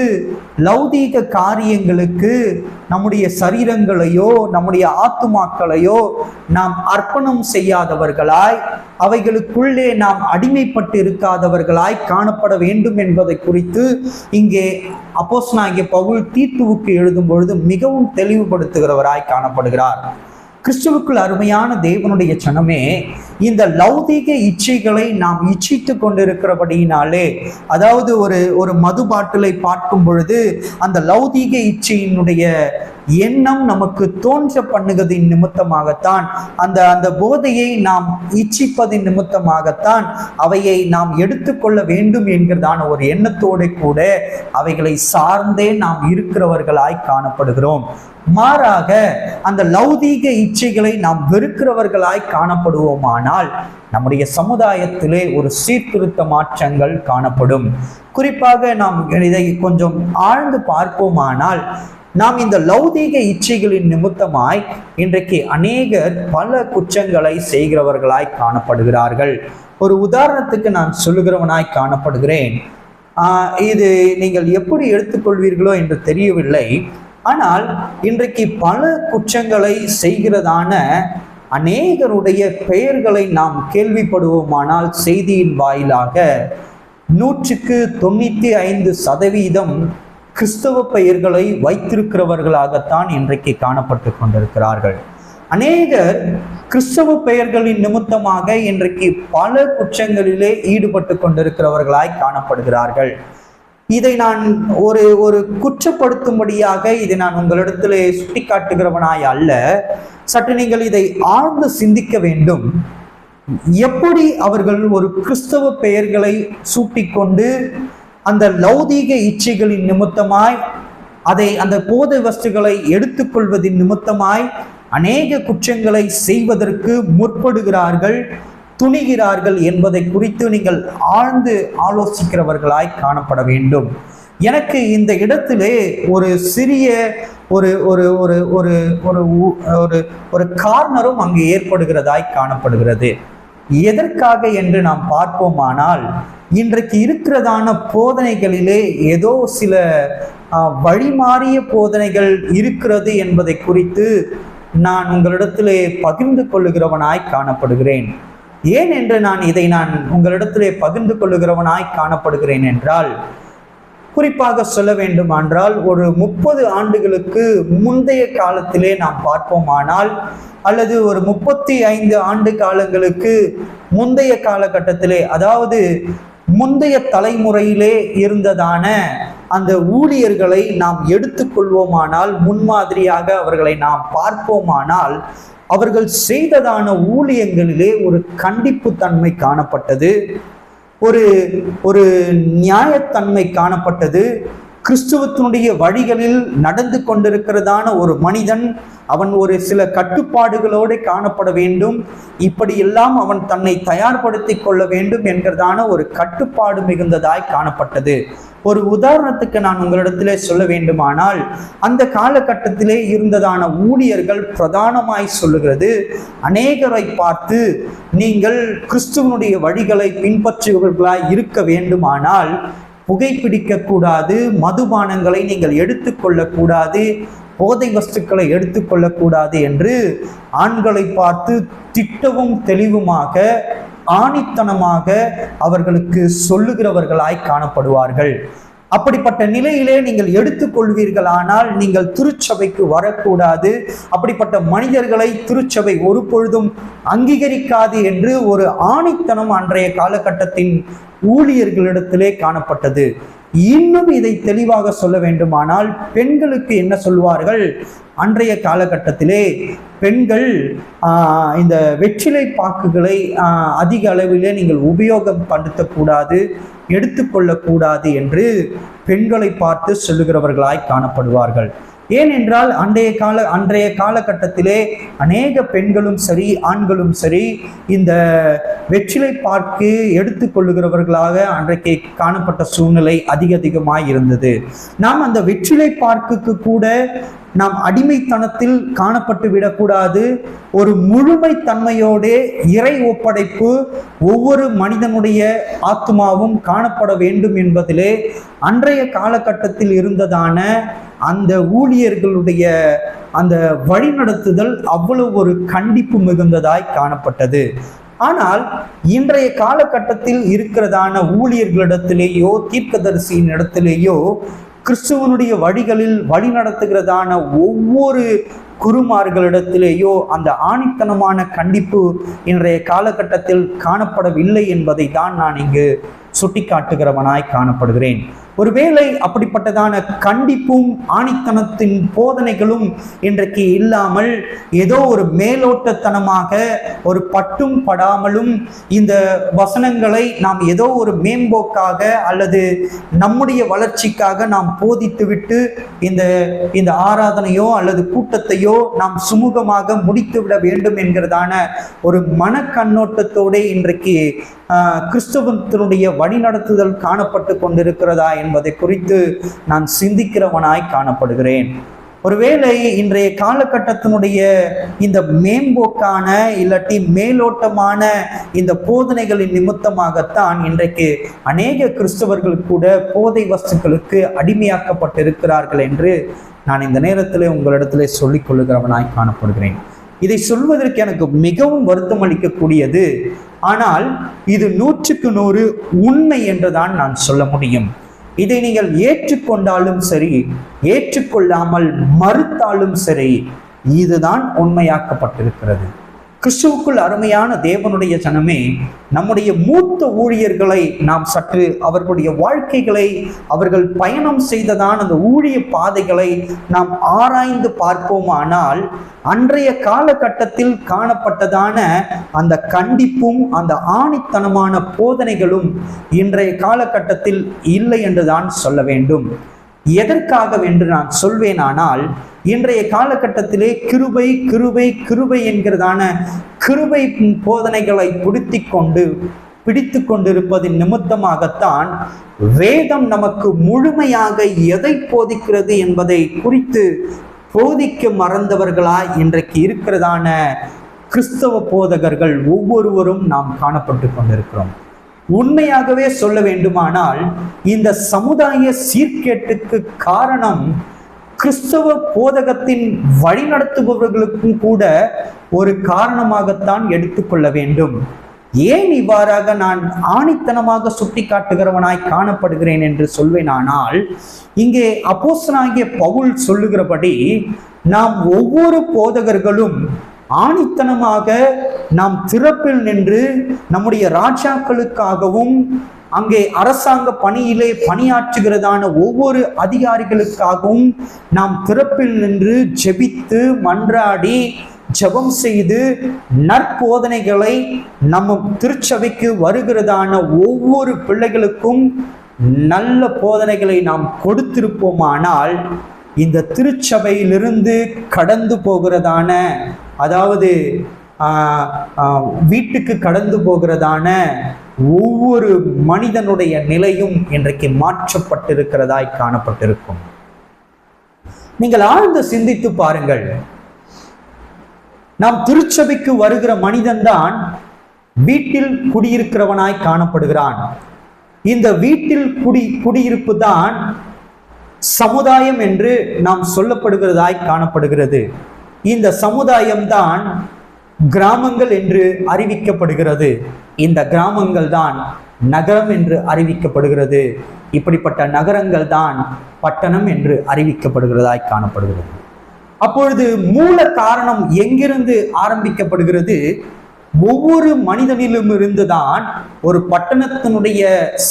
லௌதீக காரியங்களுக்கு நம்முடைய சரீரங்களையோ நம்முடைய ஆத்துமாக்களையோ நாம் அர்ப்பணம் செய்யாதவர்களாய், அவைகளுக்குள்ளே நாம் அடிமைப்பட்டு இருக்காதவர்களாய் காணப்பட வேண்டும் என்பதை குறித்து இங்கே அப்போஸ்தலனாகிய பவுல் தீத்துவுக்கு எழுதும் பொழுது மிகவும் தெளிவுபடுத்துகிறவராய் காணப்படுகிறார். கிறிஸ்துவுக்குள் அருமையான தேவனுடைய ஜனமே, இந்த லௌதீக இச்சைகளை நாம் இச்சித்து கொண்டிருக்கிறபடியினாலே, அதாவது ஒரு மது பாட்டிலை பார்க்கும் பொழுது அந்த லௌதீக இச்சையினுடைய எண்ணம் நமக்கு தோன்ற பண்ணுவதின் நிமித்தமாகத்தான், அந்த போதையை நாம் இச்சிப்பதின் நிமித்தமாகத்தான் அவையை நாம் எடுத்துக்கொள்ள வேண்டும் என்கிறதான ஒரு எண்ணத்தோடு கூட அவைகளை சார்ந்தே நாம் இருக்கிறவர்களாய் காணப்படுகிறோம். மாறாக அந்த லௌதீக இச்சைகளை நாம் வெறுக்கிறவர்களாய் காணப்படுவோமானால் நம்முடைய சமுதாயத்திலே ஒரு சீர்திருத்த மாற்றங்கள் காணப்படும். குறிப்பாக நாம் இதை கொஞ்சம் ஆழ்ந்து பார்ப்போமானால், நாம் இந்த லௌதீக இச்சைகளின் நிமித்தமாய் இன்றைக்கு அநேகர் பல குற்றங்களை செய்கிறவர்களாய் காணப்படுகிறார்கள். ஒரு உதாரணத்துக்கு நான் சொல்லுகிறவனாய் காணப்படுகிறேன். இது நீங்கள் எப்படி எடுத்துக்கொள்வீர்களோ என்று தெரியவில்லை. ஆனால் இன்றைக்கு பல குற்றங்களை செய்கிறதான அநேகருடைய பெயர்களை நாம் கேள்விப்படுவோமானால் செய்தியின் வாயிலாக 195% கிறிஸ்தவ பெயர்களை வைத்திருக்கிறவர்களாகத்தான் இன்றைக்கு காணப்பட்டு கொண்டிருக்கிறார்கள். அநேகர் கிறிஸ்தவ பெயர்களின் நிமித்தமாக இன்றைக்கு பல குற்றங்களிலே ஈடுபட்டு கொண்டிருக்கிறவர்களாய் காணப்படுகிறார்கள். இதை நான் ஒரு குற்றப்படுத்தும்படியாக இதை நான் உங்களிடத்திலே சுட்டி காட்டுகிறவனாய் அல்ல. சற்று நீங்கள் இதை ஆழ்ந்து சிந்திக்க வேண்டும். எப்படி அவர்கள் ஒரு கிறிஸ்தவ பெயர்களை சூட்டிக்கொண்டு அந்த லௌதீக இச்சைகளின் நிமித்தமாய், அந்த போதை வஸ்துகளை எடுத்துக்கொள்வதின் நிமித்தமாய் அநேக குற்றங்களை செய்வதற்கு முற்படுகிறார்கள், துணிகிறார்கள் என்பதை குறித்து நீங்கள் ஆழ்ந்து ஆலோசிக்கிறவர்களாய் காணப்பட வேண்டும். எனக்கு இந்த இடத்திலே ஒரு சிறிய ஒரு ஒரு ஒரு ஒரு ஒரு ஒரு கார்னரும் அங்கு ஏற்படுகிறதாய் காணப்படுகிறது. எதற்காக என்று நாம் பார்ப்போமானால், இன்றைக்கு இருக்கிறதான போதனைகளிலே ஏதோ சில வழிமாறிய போதனைகள் இருக்கிறது என்பதை குறித்து நான் உங்களிடத்திலே பகிர்ந்து கொள்ளுகிறவனாய் காணப்படுகிறேன். ஏன் என்று இதை நான் உங்களிடத்திலே பகிர்ந்து கொள்ளுகிறவனாய் காணப்படுகிறேன் என்றால், குறிப்பாக சொல்ல வேண்டுமென்றால் ஒரு 30 ஆண்டுகளுக்கு முந்தைய காலத்திலே நாம் பார்ப்போமானால், அல்லது ஒரு 35 ஆண்டு காலங்களுக்கு முந்தைய காலகட்டத்திலே, அதாவது முந்தைய தலைமுறையிலே இருந்ததான அந்த ஊழியர்களை நாம் எடுத்துக்கொள்வோமானால், முன்மாதிரியாக அவர்களை நாம் பார்ப்போமானால், அவர்கள் செய்ததான ஊழியங்களிலே ஒரு கண்டிப்பு தன்மை காணப்பட்டது, ஒரு நியாயத்தன்மை காணப்பட்டது. கிறிஸ்துவத்தினுடைய வழிகளில் நடந்து கொண்டிருக்கிறதான ஒரு மனிதன் அவன் ஒரு சில கட்டுப்பாடுகளோடு காணப்பட வேண்டும், இப்படியெல்லாம் அவன் தன்னை தயார்படுத்தி கொள்ள வேண்டும் என்கிறதான ஒரு கட்டுப்பாடு மிகுந்ததாய் காணப்பட்டது. ஒரு உதாரணத்துக்கு நான் உங்களிடத்திலே சொல்ல வேண்டுமானால், அந்த காலகட்டத்திலே இருந்ததான ஊழியர்கள் பிரதானமாய் சொல்லுகிறது, அநேகரை பார்த்து நீங்கள் கிறிஸ்துவனுடைய வழிகளை பின்பற்றுபவர்களாய் இருக்க வேண்டுமானால் புகைப்பிடிக்க கூடாது, மதுபானங்களை நீங்கள் எடுத்துக்கொள்ளக்கூடாது, போதை வஸ்துக்களை எடுத்துக்கொள்ளக்கூடாது என்று ஆண்களை பார்த்து திட்டவும் தெளிவுமாக ஆணித்தனமாக அவர்களுக்கு சொல்லுகிறவர்களாய் காணப்படுவார்கள். அப்படிப்பட்ட நிலையிலே நீங்கள் எடுத்துக்கொள்வீர்களானால் நீங்கள் திருச்சபைக்கு வரக்கூடாது, அப்படிப்பட்ட மனிதர்களை திருச்சபை ஒரு பொழுதும் அங்கீகரிக்காது என்று ஒரு ஆணித்தனம் அன்றைய காலகட்டத்தின் ஊழியர்களிடத்திலே காணப்பட்டது. இன்னும் இதை தெளிவாக சொல்ல வேண்டுமானால், பெண்களுக்கு என்ன சொல்வார்கள்? அன்றைய காலகட்டத்திலே பெண்கள் இந்த வெற்றிலை பாக்குகளை அதிக அளவிலே நீங்கள் உபயோகப்படுத்தக்கூடாது, எடுத்துக்கொள்ளக்கூடாது என்று பெண்களை பார்த்து சொல்லுகிறவர்களாய் காணப்படுவார்கள். ஏனென்றால் அன்றைய காலகட்டத்திலே அநேக பெண்களும் சரி ஆண்களும் சரி இந்த வெற்றிலை பாக்கு எடுத்துக்கொள்ளுகிறவர்களாக அன்றைக்கு காணப்பட்ட சூழ்நிலை அதிகமாய் இருந்தது. நாம் அந்த வெற்றிலை பாக்குக்கு கூட நாம் அடிமைத்தனத்தில் காணப்பட்டு விடக்கூடாது. ஒரு முழுமைத்தன்மையோடு இறை ஒப்படைப்பு ஒவ்வொரு மனிதனுடைய ஆத்மாவும் காணப்பட வேண்டும் என்பதிலே அன்றைய காலகட்டத்தில் இருந்ததான அந்த ஊழியர்களுடைய அந்த வழிநடத்துதல் அவ்வளவு ஒரு கண்டிப்பு மிகுந்ததாய் காணப்பட்டது. ஆனால் இன்றைய காலகட்டத்தில் இருக்கிறதான ஊழியர்களிடத்திலேயோ தீர்க்கதரிசியின் இடத்திலேயோ கிறிஸ்துவனுடைய வழிகளில் வழி நடத்துகிறதான ஒவ்வொரு குருமார்களிடத்திலேயோ அந்த ஆணித்தனமான கண்டிப்பு இன்றைய காலகட்டத்தில் காணப்படவில்லை என்பதை தான் நான் இங்கு சுட்டிக்காட்டுகிறவனாய் காணப்படுகிறேன். ஒருவேளை அப்படிப்பட்டதான கண்டிப்பும் ஆணித்தனத்தின் போதனைகளும் இன்றைக்கு இல்லாமல் ஏதோ ஒரு மேலோட்டத்தனமாக ஒரு பட்டும் படாமலும் இந்த வசனங்களை நாம் ஏதோ ஒரு மேம்போக்காக அல்லது நம்முடைய வளர்ச்சிக்காக நாம் போதித்துவிட்டு இந்த ஆராதனையோ அல்லது கூட்டத்தையோ நாம் சுமூகமாக முடித்துவிட வேண்டும் என்கிறதான ஒரு மனக்கண்ணோட்டத்தோடு இன்றைக்கு கிறிஸ்தவத்தினுடைய வழிநடத்துதல் காணப்பட்டு கொண்டிருக்கிறதா என்பதை குறித்து நான் சிந்திக்கிறவனாய் காணப்படுகிறேன். ஒருவேளை இன்றைய காலகட்டத்தினுடைய இந்த மேம்போக்கான இல்லாட்டி மேலோட்டமான இந்த போதனைகளின் நிமித்தமாகத்தான் இன்றைக்கு அநேக கிறிஸ்தவர்கள் கூட போதை வஸ்துக்களுக்கு அடிமையாக்கப்பட்டிருக்கிறார்கள் என்று நான் இந்த நேரத்தில் உங்களிடத்தில் சொல்லிக் கொள்ளுகிறவனாய் காணப்படுகிறேன். இதை சொல்வதற்கு எனக்கு மிகவும் வருத்தம் அளிக்கக்கூடியது, ஆனால் இது 100க்கு 100 உண்மை என்றுதான் நான் சொல்ல முடியும். இதை நீங்கள் ஏற்றுக்கொண்டாலும் சரி, ஏற்றுக்கொள்ளாமல் மறுத்தாலும் சரி, இதுதான் உண்மையாக்கப்பட்டிருக்கிறது. கிறிஸ்துவுக்குள் அருமையான தேவனுடைய ஜனமே, நம்முடைய மூத்த ஊழியர்களை நாம் சற்று அவர்களுடைய வாழ்க்கைகளை, அவர்கள் பயணம் செய்ததான அந்த ஊழிய பாதைகளை நாம் ஆராய்ந்து பார்ப்போமானால் அன்றைய காலகட்டத்தில் காணப்பட்டதான அந்த கண்டிப்பும் அந்த ஆணித்தனமான போதனைகளும் இன்றைய காலகட்டத்தில் இல்லை என்றுதான் சொல்ல வேண்டும். எதற்காக என்று நான் சொல்வேனானால், இன்றைய காலகட்டத்திலே கிருபை கிருபை கிருபை என்கிறதான கிருபை போதனைகளை பிடித்து கொண்டிருப்பதின் நிமித்தமாகத்தான் வேதம் நமக்கு முழுமையாக எதை போதிக்கிறது என்பதை குறித்து போதிக்க மறந்தவர்களாய் இன்றைக்கு இருக்கிறதான கிறிஸ்தவ போதகர்கள் ஒவ்வொருவரும் நாம் காணப்பட்டு கொண்டிருக்கிறோம். உண்மையாகவே சொல்ல வேண்டுமானால் இந்த சமுதாய சீர்கேட்டுக்கு காரணம் கிறிஸ்தவ போதகத்தின் வழிநடத்துபவர்களுக்கும் கூட ஒரு காரணமாகத்தான் எடுத்துக்கொள்ள வேண்டும். ஏன் இவ்வாறாக நான் ஆணித்தனமாக சுட்டி காட்டுகிறவனாய் காணப்படுகிறேன் என்று சொல்வேனானால், இங்கே அப்போஸ்தலனாகிய பவுல் சொல்லுகிறபடி நாம் ஒவ்வொரு போதகர்களும் ஆணித்தனமாக நாம் திறப்பில் நின்று நம்முடைய ராஜாக்களுக்காகவும் அங்கே அரசாங்க பணியிலே பணியாற்றுகிறதான ஒவ்வொரு அதிகாரிகளுக்காகவும் நாம் திறப்பில் நின்று ஜெபித்து மன்றாடி ஜெபம் செய்து நற்போதனைகளை நம்ம திருச்சபைக்கு வருகிறதான ஒவ்வொரு பிள்ளைகளுக்கும் நல்ல போதனைகளை நாம் கொடுத்திருப்போமானால் இந்த திருச்சபையிலிருந்து கடந்து போகிறதான, அதாவது வீட்டுக்கு கடந்து போகிறதான ஒவ்வொரு மனிதனுடைய நிலையும் இன்றைக்கு மாற்றப்பட்டிருக்கிறதாய் காணப்பட்டிருக்கும். நீங்கள் ஆழ்ந்து சிந்தித்து பாருங்கள். நாம் திருச்சபைக்கு வருகிற மனிதன்தான் வீட்டில் குடியிருக்கிறவனாய் காணப்படுகிறான். இந்த வீட்டில் குடியிருப்பு தான் சமுதாயம் என்று நாம் சொல்லப்படுகிறதாய் காணப்படுகிறது. இந்த சமுதாயம்தான் கிராமங்கள் என்று அறிவிக்கப்படுகிறது. இந்த கிராமங்கள் தான் நகரம் என்று அறிவிக்கப்படுகிறது. இப்படிப்பட்ட நகரங்கள் தான் பட்டணம் என்று அறிவிக்கப்படுகிறதாய் காணப்படுகிறது. அப்பொழுது மூல காரணம் எங்கிருந்து ஆரம்பிக்கப்படுகிறது? ஒவ்வொரு மனிதனிலும் இருந்துதான் ஒரு பட்டணத்தினுடைய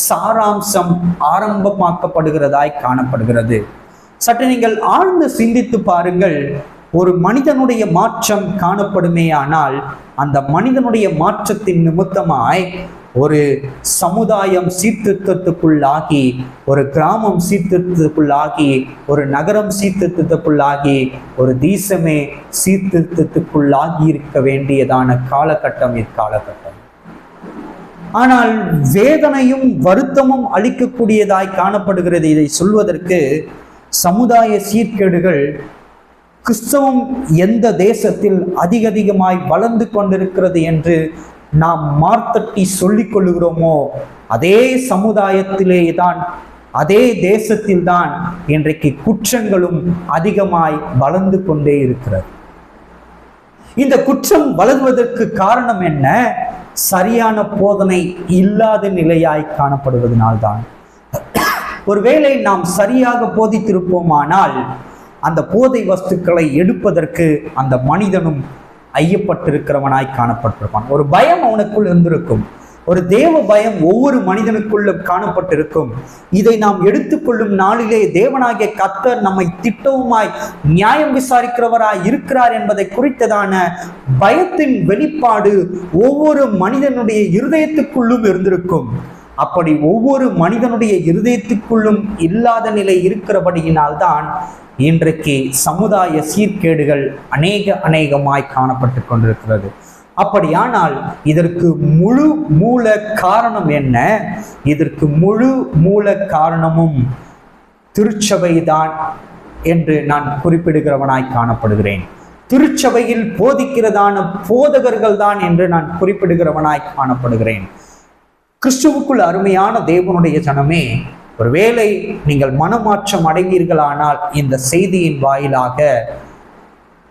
சாராம்சம் ஆரம்பமாக்கப்படுகிறதாய் காணப்படுகிறது. சற்று நீங்கள் ஆழ்ந்து சிந்தித்து பாருங்கள். ஒரு மனிதனுடைய மாற்றம் காணப்படுமேயானால் அந்த மனிதனுடைய மாற்றத்தின் நிமித்தமாய் ஒரு சமுதாயம் சீர்திருத்தத்துக்குள்ளாகி, ஒரு கிராமம் சீர்திருத்தத்துக்குள்ளாகி, ஒரு நகரம் சீர்திருத்தத்துக்குள்ளாகி, ஒரு தேசமே சீர்திருத்தத்துக்குள்ளாகி இருக்க வேண்டியதான காலகட்டம் இக்காலகட்டம். ஆனால் வேதனையும் வருத்தமும் அளிக்கக்கூடியதாய் காணப்படுகிறது. இதை சொல்வதற்கு சமுதாய சீர்கேடுகள் கிறிஸ்தவம் எந்த தேசத்தில் அதிகமாய் வளர்ந்து கொண்டிருக்கிறது என்று நாம் மார்த்தட்டி சொல்லிக் கொள்ளுகிறோமோ அதே சமுதாயத்திலே தான், அதே தேசத்தில் தான் இன்றைக்கு குற்றங்களும் அதிகமாய் வளர்ந்து கொண்டே இருக்கிறது. இந்த குற்றம் வளர்வதற்கு காரணம் என்ன? சரியான போதனை இல்லாத நிலையாய் காணப்படுவதனால்தான். ஒருவேளை நாம் சரியாக போதித்திருப்போமானால் அந்த போதை வஸ்துக்களை எடுப்பதற்கு அந்த மனிதனும் ஐயப்பட்டிருக்கிறவனாய் காணப்பட்டிருப்பான். ஒரு பயம் அவனுக்குள் இருந்திருக்கும். ஒரு தேவ பயம் ஒவ்வொரு மனிதனுக்குள்ளும் காணப்பட்டிருக்கும். இதை நாம் எடுத்துக்கொள்ளும் நாளிலே தேவனாகிய கர்த்தர் நம்மை திட்டவுமாய் நியாயம் விசாரிக்கிறவராய் இருக்கிறார் என்பதை குறித்ததான பயத்தின் வெளிப்பாடு ஒவ்வொரு மனிதனுடைய இருதயத்துக்குள்ளும் இருந்திருக்கும். அப்படி ஒவ்வொரு மனிதனுடைய இருதயத்துக்குள்ளும் இல்லாத நிலை இருக்கிறபடியினால்தான் இன்றைக்கு சமுதாய சீர்கேடுகள் அநேகமாய் காணப்பட்டு கொண்டிருக்கிறது. அப்படியானால் இதற்கு முழு மூல காரணம் என்ன? இதற்கு முழு மூல காரணமும் திருச்சபைதான் என்று நான் குறிப்பிடுகிறவனாய் காணப்படுகிறேன். திருச்சபையில் போதிக்கிறதான போதகர்கள் தான் என்று நான் குறிப்பிடுகிறவனாய் காணப்படுகிறேன். கிறிஸ்துவுக்குள் அருமையான தேவனுடைய ஜனமே, ஒருவேளை நீங்கள் மனமாற்றம் அடைவீர்களானால் இந்த செய்தியின் வாயிலாக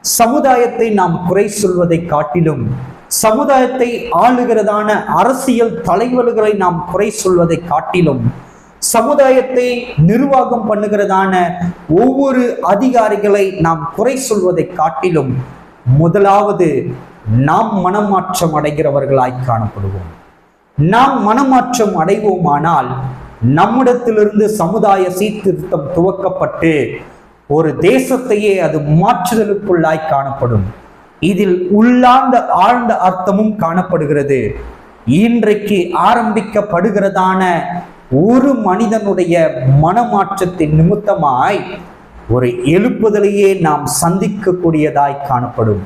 சமுதாயத்தை நாம் குறை சொல்வதை காட்டிலும், சமுதாயத்தை ஆளுகிறதான அரசியல் தலைவர்களை நாம் குறை சொல்வதை காட்டிலும், சமுதாயத்தை நிர்வாகம் பண்ணுகிறதான ஒவ்வொரு அதிகாரிகளை நாம் குறை சொல்வதை காட்டிலும் முதலாவது நாம் மனமாற்றம் அடைகிறவர்களாய் காணப்படுவோம். நாம் மனமாற்றம் அடைவோமானால் நம்மிடத்திலிருந்து சமுதாய சீர்திருத்தம் துவக்கப்பட்டு ஒரு தேசத்தையே அது மாற்றுதலுக்குள்ளாய் காணப்படும். இதில் உள்ளார்ந்த ஆழ்ந்த அர்த்தமும் காணப்படுகிறது. இன்றைக்கு ஆரம்பிக்கப்படுகிறதான ஒரு மனிதனுடைய மனமாற்றத்தின் நிமித்தமாய் ஒரு எழுப்புதலையே நாம் சந்திக்கக்கூடியதாய் காணப்படும்.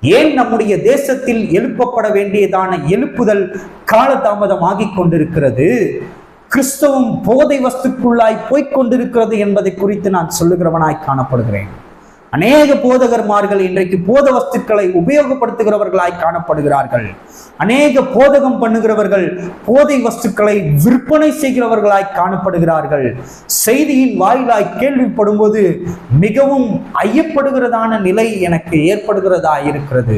ஏன் நம்முடைய தேசத்தில் எழுப்பப்பட வேண்டியதான எழுப்புதல் காலதாமதமாகிக் கொண்டிருக்கிறது? கிறிஸ்தவம் போதை வஸ்துக்குள்ளாய் போய்கொண்டிருக்கிறது என்பதை குறித்து நான் சொல்லுகிறவனாய் காணப்படுகிறேன். அநேக போதகர்மார்கள் இன்றைக்கு போத வஸ்துக்களை உபயோகப்படுத்துகிறவர்களாய் காணப்படுகிறார்கள். அநேக போதகம் பண்ணுகிறவர்கள் போதை வஸ்துக்களை விற்பனை செய்கிறவர்களாய் காணப்படுகிறார்கள். செய்தியின் வாயிலாய் கேள்விப்படும் போது மிகவும் ஐயப்படுகிறதான நிலை எனக்கு ஏற்படுகிறதா இருக்கிறது.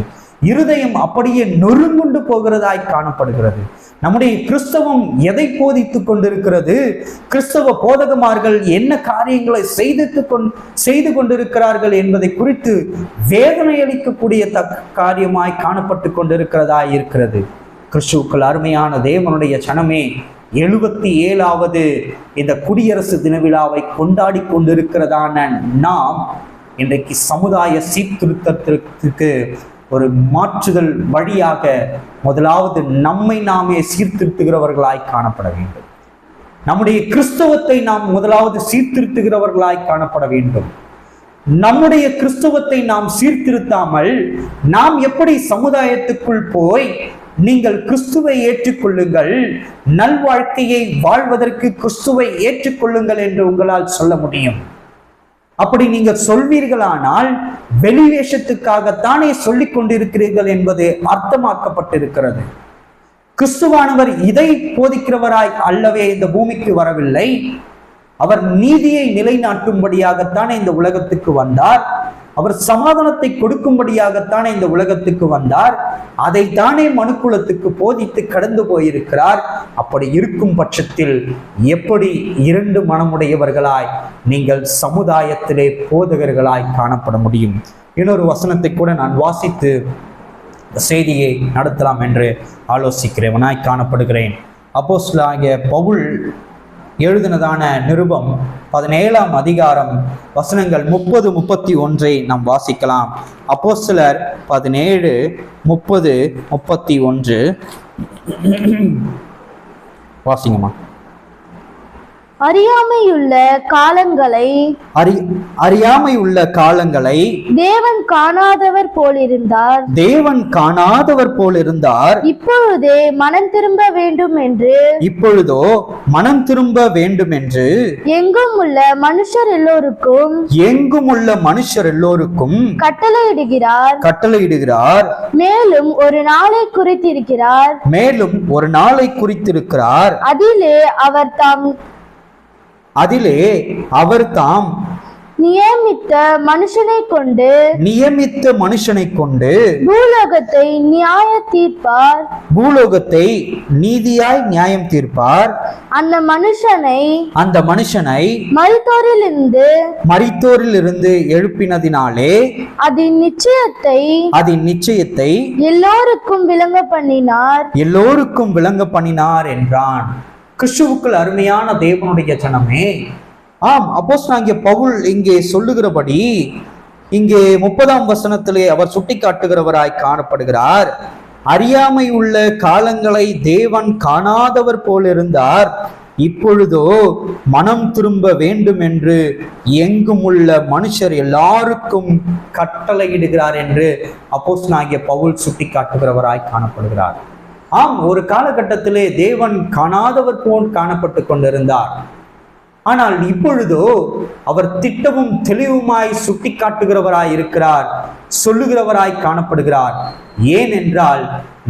இருதயம் அப்படியே நொறுங்குண்டு போகிறதாய் காணப்படுகிறது. நம்முடைய கிறிஸ்தவம் எதை போதித்துக் கொண்டிருக்கிறது? கிறிஸ்தவ போதகமார்கள் என்ன காரியங்களை செய்து கொண்டிருக்கிறார்கள் என்பதை குறித்து வேதனை அளிக்கக்கூடிய காரியமாய் காணப்பட்டு கொண்டிருக்கிறதா இருக்கிறது. கிறிஸ்துவுக்குள் அருமையான தேவனுடைய ஜனமே, 77வது இந்த குடியரசு தின விழாவை கொண்டாடி கொண்டிருக்கிறதான நாம் இன்றைக்கு சமுதாய சீர்திருத்தத்திற்கு ஒரு மாற்றுதல் வழியாக முதலாவது நம்மை நாமே சீர்திருத்துகிறவர்களாய் காணப்பட வேண்டும். நம்முடைய கிறிஸ்தவத்தை நாம் முதலாவது சீர்திருத்துகிறவர்களாய் காணப்பட வேண்டும். நம்முடைய கிறிஸ்தவத்தை நாம் சீர்திருத்தாமல் நாம் எப்படி சமுதாயத்துக்குள் போய் நீங்கள் கிறிஸ்துவை ஏற்றுக்கொள்ளுங்கள், நல்வாழ்க்கையை வாழ்வதற்கு கிறிஸ்துவை ஏற்றுக்கொள்ளுங்கள் என்று உங்களால் சொல்ல முடியும்? அப்படி நீங்கள் சொல்வீர்களானால் வெளிவேஷத்துக்காகத்தானே சொல்லிக் கொண்டிருக்கிறீர்கள் என்பது அர்த்தமாக்கப்பட்டிருக்கிறது. கிறிஸ்துவானவர் இதை போதிக்கிறவராய் அல்லவே இந்த பூமிக்கு வரவில்லை. அவர் நீதியை நிலைநாட்டும்படியாகத்தானே இந்த உலகத்துக்கு வந்தார். அவர் சமாதானத்தை கொடுக்கும்படியாகத்தானே இந்த உலகத்துக்கு வந்தார். அதைத்தானே மனுக்குலத்துக்கு போதித்து கடந்து போயிருக்கிறார். அப்படி இருக்கும் பட்சத்தில் எப்படி 2 மனமுடையவர்களாய் நீங்கள் சமுதாயத்திலே போதகர்களாய் காணப்பட முடியும்? இன்னொரு வசனத்தை கூட நான் வாசித்து செய்தியை நடத்தலாம் என்று ஆலோசிக்கிறவனாய் காணப்படுகிறேன். அப்போஸ்தலனாகிய பவுல் எழுதினதான நிருபம் 17ஆம் அதிகாரம் வசனங்கள் 30, 31 நாம் வாசிக்கலாம். அப்போஸ்தலர் 17, 30, 31 வாசிங்கம்மா. அறியாமையுள்ள காலங்களை தேவன் காணாதவர் போலிருந்தார். இப்பொழுதோ மனம் திரும்ப வேண்டும் என்று எங்கும் உள்ள மனுஷர் எல்லோருக்கும் கட்டளையிடுகிறார். மேலும் ஒரு நாளை குறித்திருக்கிறார். அதிலே அவர் தாம் நியமித்த மனுஷனை கொண்டு பூலோகத்தை நீதியாய் நியாயம் தீர்ப்பார். அந்த மனுஷனை மரித்தோரிலிருந்து எழுப்பினதினாலே அதன் நிச்சயத்தை எல்லோருக்கும் விளங்க பண்ணினார் என்றான். கிறிஸ்துவுக்குள் அருமையான தேவனுடைய ஜனமே, ஆம், அப்போஸ்தலனாகிய பவுல் இங்கே சொல்லுகிறபடி இங்கே 30ஆம் வசனத்திலே அவர் சுட்டி காட்டுகிறவராய் காணப்படுகிறார். அறியாமை உள்ள காலங்களை தேவன் காணாதவர் போலிருந்தார். இப்பொழுதோ மனம் திரும்ப வேண்டும் என்று எங்கும் உள்ள மனுஷர் எல்லாருக்கும் கட்டளையிடுகிறார் என்று அப்போஸ்தலனாகிய பவுல் சுட்டி காட்டுகிறவராய் காணப்படுகிறார். ஆம், ஒரு காலகட்டத்திலே தேவன் காணாதவர் போல் காணப்பட்டு கொண்டிருந்தார். ஆனால் இப்பொழுதோ அவர் திட்டமும் தெளிவுமாய் சுட்டி காட்டுகிறவராய் இருக்கிறார், சொல்லுகிறவராய் காணப்படுகிறார். ஏனென்றால்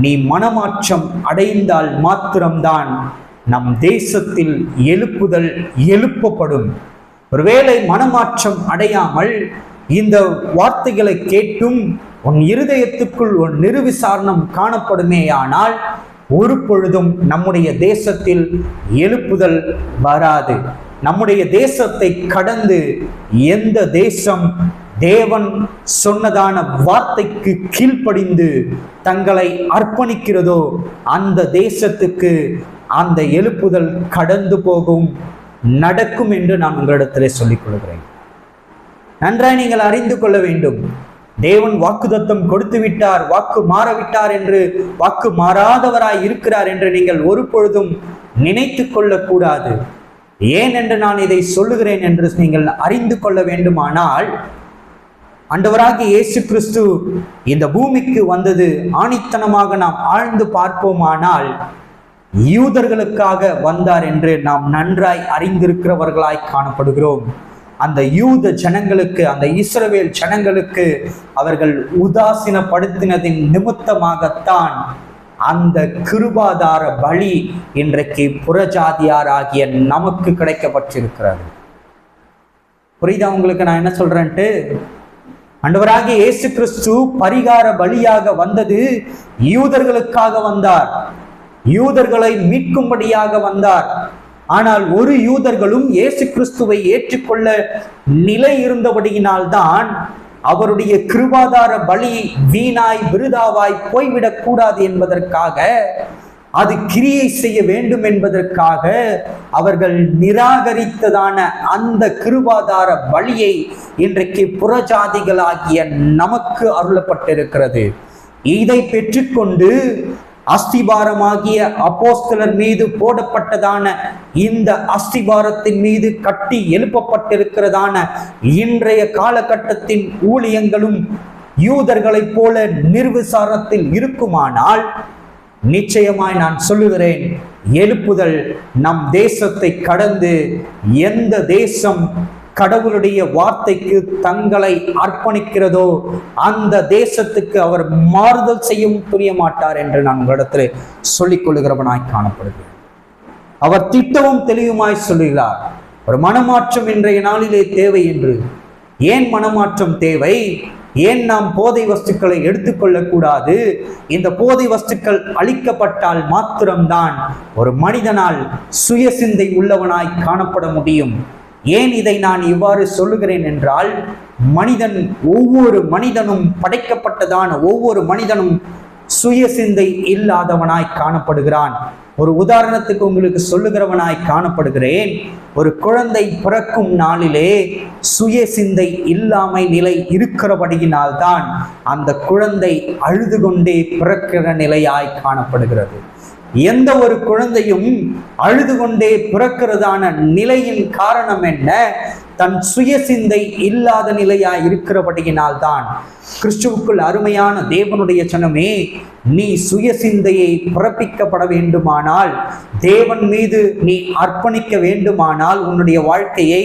நீ மனமாற்றம் அடைந்தால் மாத்திரம்தான் நம் தேசத்தில் எழுப்புதல் எழுப்பப்படும். ஒருவேளை மனமாற்றம் அடையாமல் இந்த வார்த்தைகளை கேட்டும் உன் இருதயத்துக்குள் ஒரு நிர்விசாரணம் காணப்படுமேயானால் ஒரு பொழுதும் நம்முடைய தேசத்தில் எழுப்புதல் வராது. நம்முடைய தேசத்தை கடந்து எந்த தேசம் தேவன் சொன்னதான வார்த்தைக்கு கீழ்ப்படிந்து தங்களை அர்ப்பணிக்கிறதோ அந்த தேசத்துக்கு அந்த எழுப்புதல் கடந்து போகும், நடக்கும் என்று நான் உங்களிடத்திலே சொல்லிக் கொள்கிறேன். நன்றாய் நீங்கள் அறிந்து கொள்ள வேண்டும். தேவன் வாக்குத்தத்தம் கொடுத்து விட்டார், வாக்கு மாறவிட்டார் என்று, வாக்கு மாறாதவராய் இருக்கிறார் என்று நீங்கள் ஒரு பொழுதும் நினைத்து கொள்ளக்கூடாது. ஏன் என்று நான் இதை சொல்லுகிறேன் என்று நீங்கள் அறிந்து கொள்ள வேண்டுமானால், ஆண்டவராகிய இயேசு கிறிஸ்து இந்த பூமிக்கு வந்தது ஆணித்தனமாக நாம் ஆழ்ந்து பார்ப்போமானால் யூதர்களுக்காக வந்தார் என்று நாம் நன்றாய் அறிந்திருக்கிறவர்களாய் காணப்படுகிறோம். அந்த யூத ஜனங்களுக்கு, அந்த இஸ்ரவேல் ஜனங்களுக்கு அவர்கள் உதாசீனப்படுத்தினதின் நிமித்தமாகத்தான் அந்த கிருபாதார பலி இன்றைக்கு புறஜாதியாராகிய நமக்கு கிடைக்கப்பட்டிருக்கிறது. புரியுதா உங்களுக்கு நான் என்ன சொல்றேன்ட்டு? ஆண்டவராகிய இயேசு கிறிஸ்து பரிகார பலியாக வந்தது யூதர்களுக்காக வந்தார். யூதர்களை மீட்கும்படியாக வந்தார். ஆனால் ஒரு யூதர்களும் இயேசு கிறிஸ்துவை ஏற்றுக்கொள்ள நிலை இருந்தபடியினால்தான் அவருடைய கிருபாதார பலி வீணாய் விருதாவாய் போய்விடக் கூடாது என்பதற்காக, அது கிரியை செய்ய வேண்டும் என்பதற்காக அவர்கள் நிராகரித்ததான அந்த கிருபாதார பலியை இன்றைக்கு புறஜாதிகளாகிய நமக்கு அருளப்பட்டிருக்கிறது. இதை பெற்றுக்கொண்டு அஸ்திபாரமாகிய அப்போஸ்தலர் மீது போடப்பட்டதான இந்த அஸ்திபாரத்தின் மீது கட்டி எழுப்பப்பட்டிருக்கிறதான இன்றைய காலகட்டத்தின் ஊழியங்களும் யூதர்களைப் போல நிர்விசாரத்தில் இருக்குமானால், நிச்சயமாய் நான் சொல்லுகிறேன், எழுப்புதல் நம் தேசத்தை கடந்து எந்த தேசம் கடவுளுடைய வார்த்தைக்கு தங்களை அர்ப்பணிக்கிறதோ அந்த தேசத்துக்கு அவர் மாறுதல் செய்யவும் துணிய மாட்டார் என்று நான் உங்களிடத்தில் சொல்லிக் கொள்ளுகிறவனாய் காணப்படுகிறேன். அவர் திட்டமும் தெளிவுமாய் சொல்லுகிறார், ஒரு மனமாற்றம் இன்றைய நாளிலே தேவை என்று. ஏன் மனமாற்றம் தேவை? ஏன் நாம் போதை வஸ்துக்களை எடுத்துக்கொள்ளக்கூடாது? இந்த போதை வஸ்துக்கள் அழிக்கப்பட்டால் மாத்திரம்தான் ஒரு மனிதனால் சுய சிந்தை உள்ளவனாய் காணப்பட முடியும். ஏன் இதை நான் இவ்வாறு சொல்லுகிறேன் என்றால், ஒவ்வொரு மனிதனும் படைக்கப்பட்டதான ஒவ்வொரு மனிதனும் சுய சிந்தை இல்லாதவனாய் காணப்படுகிறான். ஒரு உதாரணத்துக்கு உங்களுக்கு சொல்லுகிறவனாய் காணப்படுகிறேன். ஒரு குழந்தை பிறக்கும் நாளிலே சுய சிந்தை இல்லாமை நிலை இருக்கிறபடியினால்தான் அந்த குழந்தை அழுது கொண்டே பிறக்கிற நிலையாய் காணப்படுகிறது. எந்த ஒரு குழந்தையும் அழுது கொண்டே பிறக்கிறதான நிலையின் காரணம் என்ன? தன் சுய சிந்தை இல்லாத நிலையாய் இருக்கிறபடியினால்தான். கிறிஸ்துவுக்குள் அருமையான தேவனுடைய ஜனமே, நீ சுய சிந்தையை பிறப்பிக்கப்பட வேண்டுமானால், தேவன் மீது நீ அர்ப்பணிக்க வேண்டுமானால், உன்னுடைய வாழ்க்கையை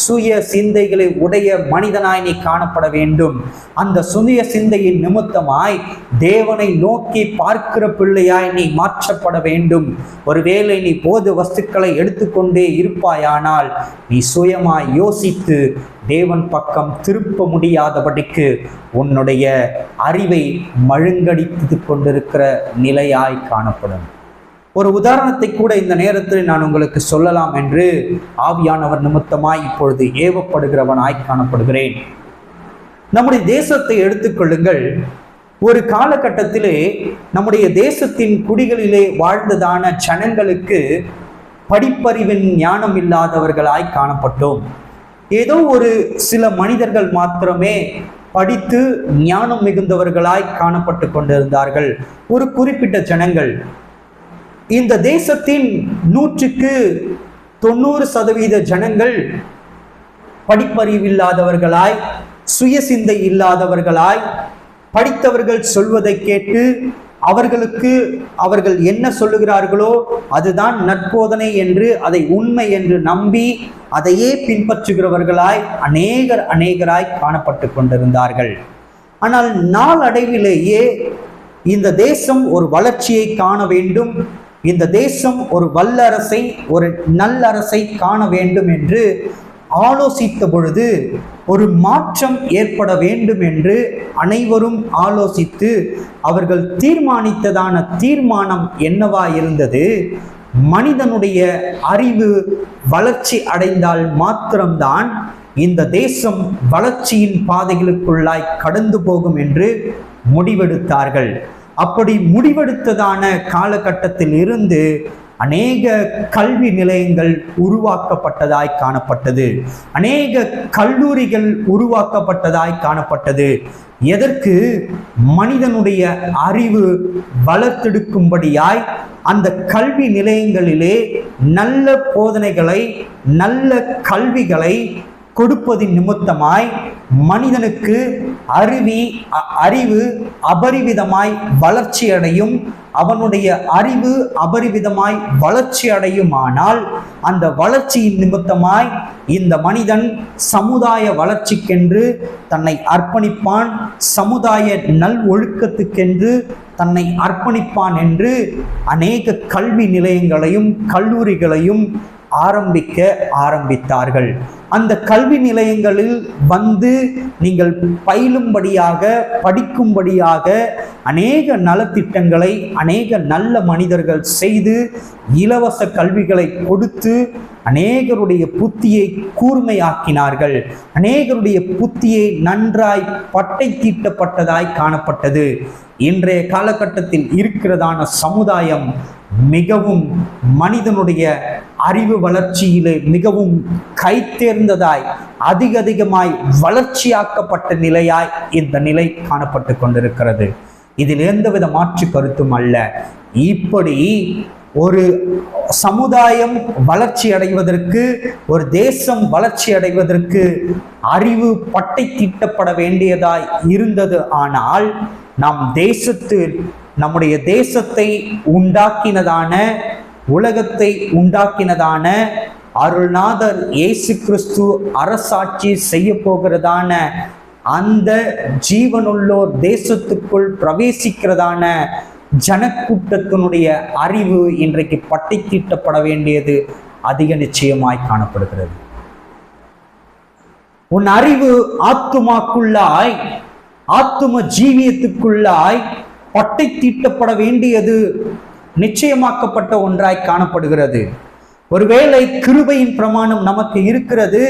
சுய சிந்தைகளை உடைய மனிதனாய் நீ காணப்பட வேண்டும். அந்த சுய சிந்தையின் நிமித்தமாய் தேவனை நோக்கி பார்க்கிற பிள்ளையாய் நீ மாற்றப்பட வேண்டும். ஒருவேளை நீ போது வஸ்துக்களை எடுத்துக்கொண்டே இருப்பாயானால், நீ சுயமாய் யோசித்து தேவன் பக்கம் திருப்ப முடியாதபடிக்கு உன்னுடைய அறிவை மழுங்கடித்து கொண்டிருக்கிற நிலையாய் காணப்படும். ஒரு உதாரணத்தை கூட இந்த நேரத்தில் நான் உங்களுக்கு சொல்லலாம் என்று ஆவியானவர் நிமித்தமாய் இப்பொழுது ஏவப்படுகிறவனாய் காணப்படுகிறேன். நம்முடைய தேசத்தை எடுத்துக்கொள்ளுங்கள். ஒரு காலகட்டத்திலே நம்முடைய தேசத்தின் குடிகளிலே வாழ்ந்ததான ஜனங்களுக்கு படிப்பறிவின் ஞானம் இல்லாதவர்களாய் காணப்பட்டோம். ஏதோ ஒரு சில மனிதர்கள் மாத்திரமே படித்து ஞானம் மிகுந்தவர்களாய் காணப்பட்டு கொண்டிருந்தார்கள். ஒரு குறிப்பிட்ட ஜனங்கள். இந்த தேசத்தின் 90% ஜனங்கள் படிப்பறிவில்லாதவர்களாய், சுயசிந்தை இல்லாதவர்களாய், படித்தவர்கள் சொல்வதை கேட்டு அவர்கள் என்ன சொல்லுகிறார்களோ அதுதான் நற்போதனை என்று, அதை உண்மை என்று நம்பி அதையே பின்பற்றுகிறவர்களாய் அநேகராய் காணப்பட்டு கொண்டிருந்தார்கள். ஆனால் நாளடைவிலேயே இந்த தேசம் ஒரு வளர்ச்சியை காண வேண்டும், இந்த தேசம் ஒரு வல்லரசை, ஒரு நல்லரசை காண வேண்டும் என்று ஆலோசித்த பொழுது, ஒரு மாற்றம் ஏற்பட வேண்டும் என்று அனைவரும் ஆலோசித்து அவர்கள் தீர்மானித்ததான தீர்மானம் என்னவா இருந்தது? மனிதனுடைய அறிவு வளர்ச்சி அடைந்தால் மாத்திரம்தான் இந்த தேசம் வளர்ச்சியின் பாதைகளுக்குள்ளாய் கடந்து போகும் என்று முடிவெடுத்தார்கள். அப்படி முடிவெடுத்ததான காலகட்டத்தில் இருந்து அநேக கல்வி நிலையங்கள் உருவாக்கப்பட்டதாய் காணப்பட்டது. அநேக கல்லூரிகள் உருவாக்கப்பட்டதாய் காணப்பட்டது. எதற்கு? மனிதனுடைய அறிவு வளர்த்தெடுக்கும்படியாய் அந்த கல்வி நிலையங்களிலே நல்ல போதனைகளை, நல்ல கல்விகளை கொடுப்பதின் நிமித்தமாய் மனிதனுக்கு அறிவு அபரிவிதமாய் வளர்ச்சி அடையும். அவனுடைய அறிவு அபரிவிதமாய் வளர்ச்சி அடையுமானால் அந்த வளர்ச்சியின் நிமித்தமாய் இந்த மனிதன் சமுதாய வளர்ச்சிக்கென்று தன்னை அர்ப்பணிப்பான், சமுதாய நல் ஒழுக்கத்துக்கென்று தன்னை அர்ப்பணிப்பான் என்று அநேக கல்வி நிலையங்களையும் கல்லூரிகளையும் ஆரம்பிக்க ஆரம்பித்தார்கள். அந்த கல்வி நிலையங்களில் வந்து நீங்கள் பயிலும்படியாக, படிக்கும்படியாக அநேக நலத்திட்டங்களை அநேக நல்ல மனிதர்கள் செய்து இலவச கல்விகளை கொடுத்து அநேகருடைய புத்தியை கூர்மையாக்கினார்கள். அநேகருடைய புத்தியை நன்றாய் பட்டை தீட்டப்பட்டதாய் காணப்பட்டது. இன்றைய காலகட்டத்தில் இருக்கிறதான சமுதாயம் மிகவும் மனிதனுடைய அறிவு வளர்ச்சியிலே மிகவும் கைத்தேர்ந்ததாய் அதிகமாய் வளர்ச்சியாக்கப்பட்ட நிலையாய் இந்த நிலை காணப்பட்டு கொண்டிருக்கிறது. இதில் எந்தவித மாற்று கருத்தும் அல்ல. இப்படி ஒரு சமுதாயம் வளர்ச்சி அடைவதற்கு, ஒரு தேசம் வளர்ச்சி அடைவதற்கு அறிவு பட்டை தீட்டப்பட வேண்டியதாய் இருந்தது. ஆனால் நம்முடைய தேசத்தை உண்டாக்கினதான, உலகத்தை உண்டாக்கினதான அருள்நாதர் இயேசு கிறிஸ்து அரசாட்சி செய்ய போகிறதான அந்த ஜீவனுள்ளோர் தேசத்துக்குள் பிரவேசிக்கிறதான ஜனக்கூட்டத்தினுடைய அறிவு இன்றைக்கு பட்டை தீட்டப்பட வேண்டியது அதிக நிச்சயமாய் காணப்படுகிறது. உன் அறிவு ஆத்துமாக்குள்ளாய், ஆத்தும ஜீவியத்துக்குள்ளாய் பட்டை தீட்டப்பட வேண்டியது நிச்சயமாக்கப்பட்ட ஒன்றாய் காணப்படுகிறது. ஒருவேளை கிருபையின் பிரமாணம் நமக்கு இருக்கிறது,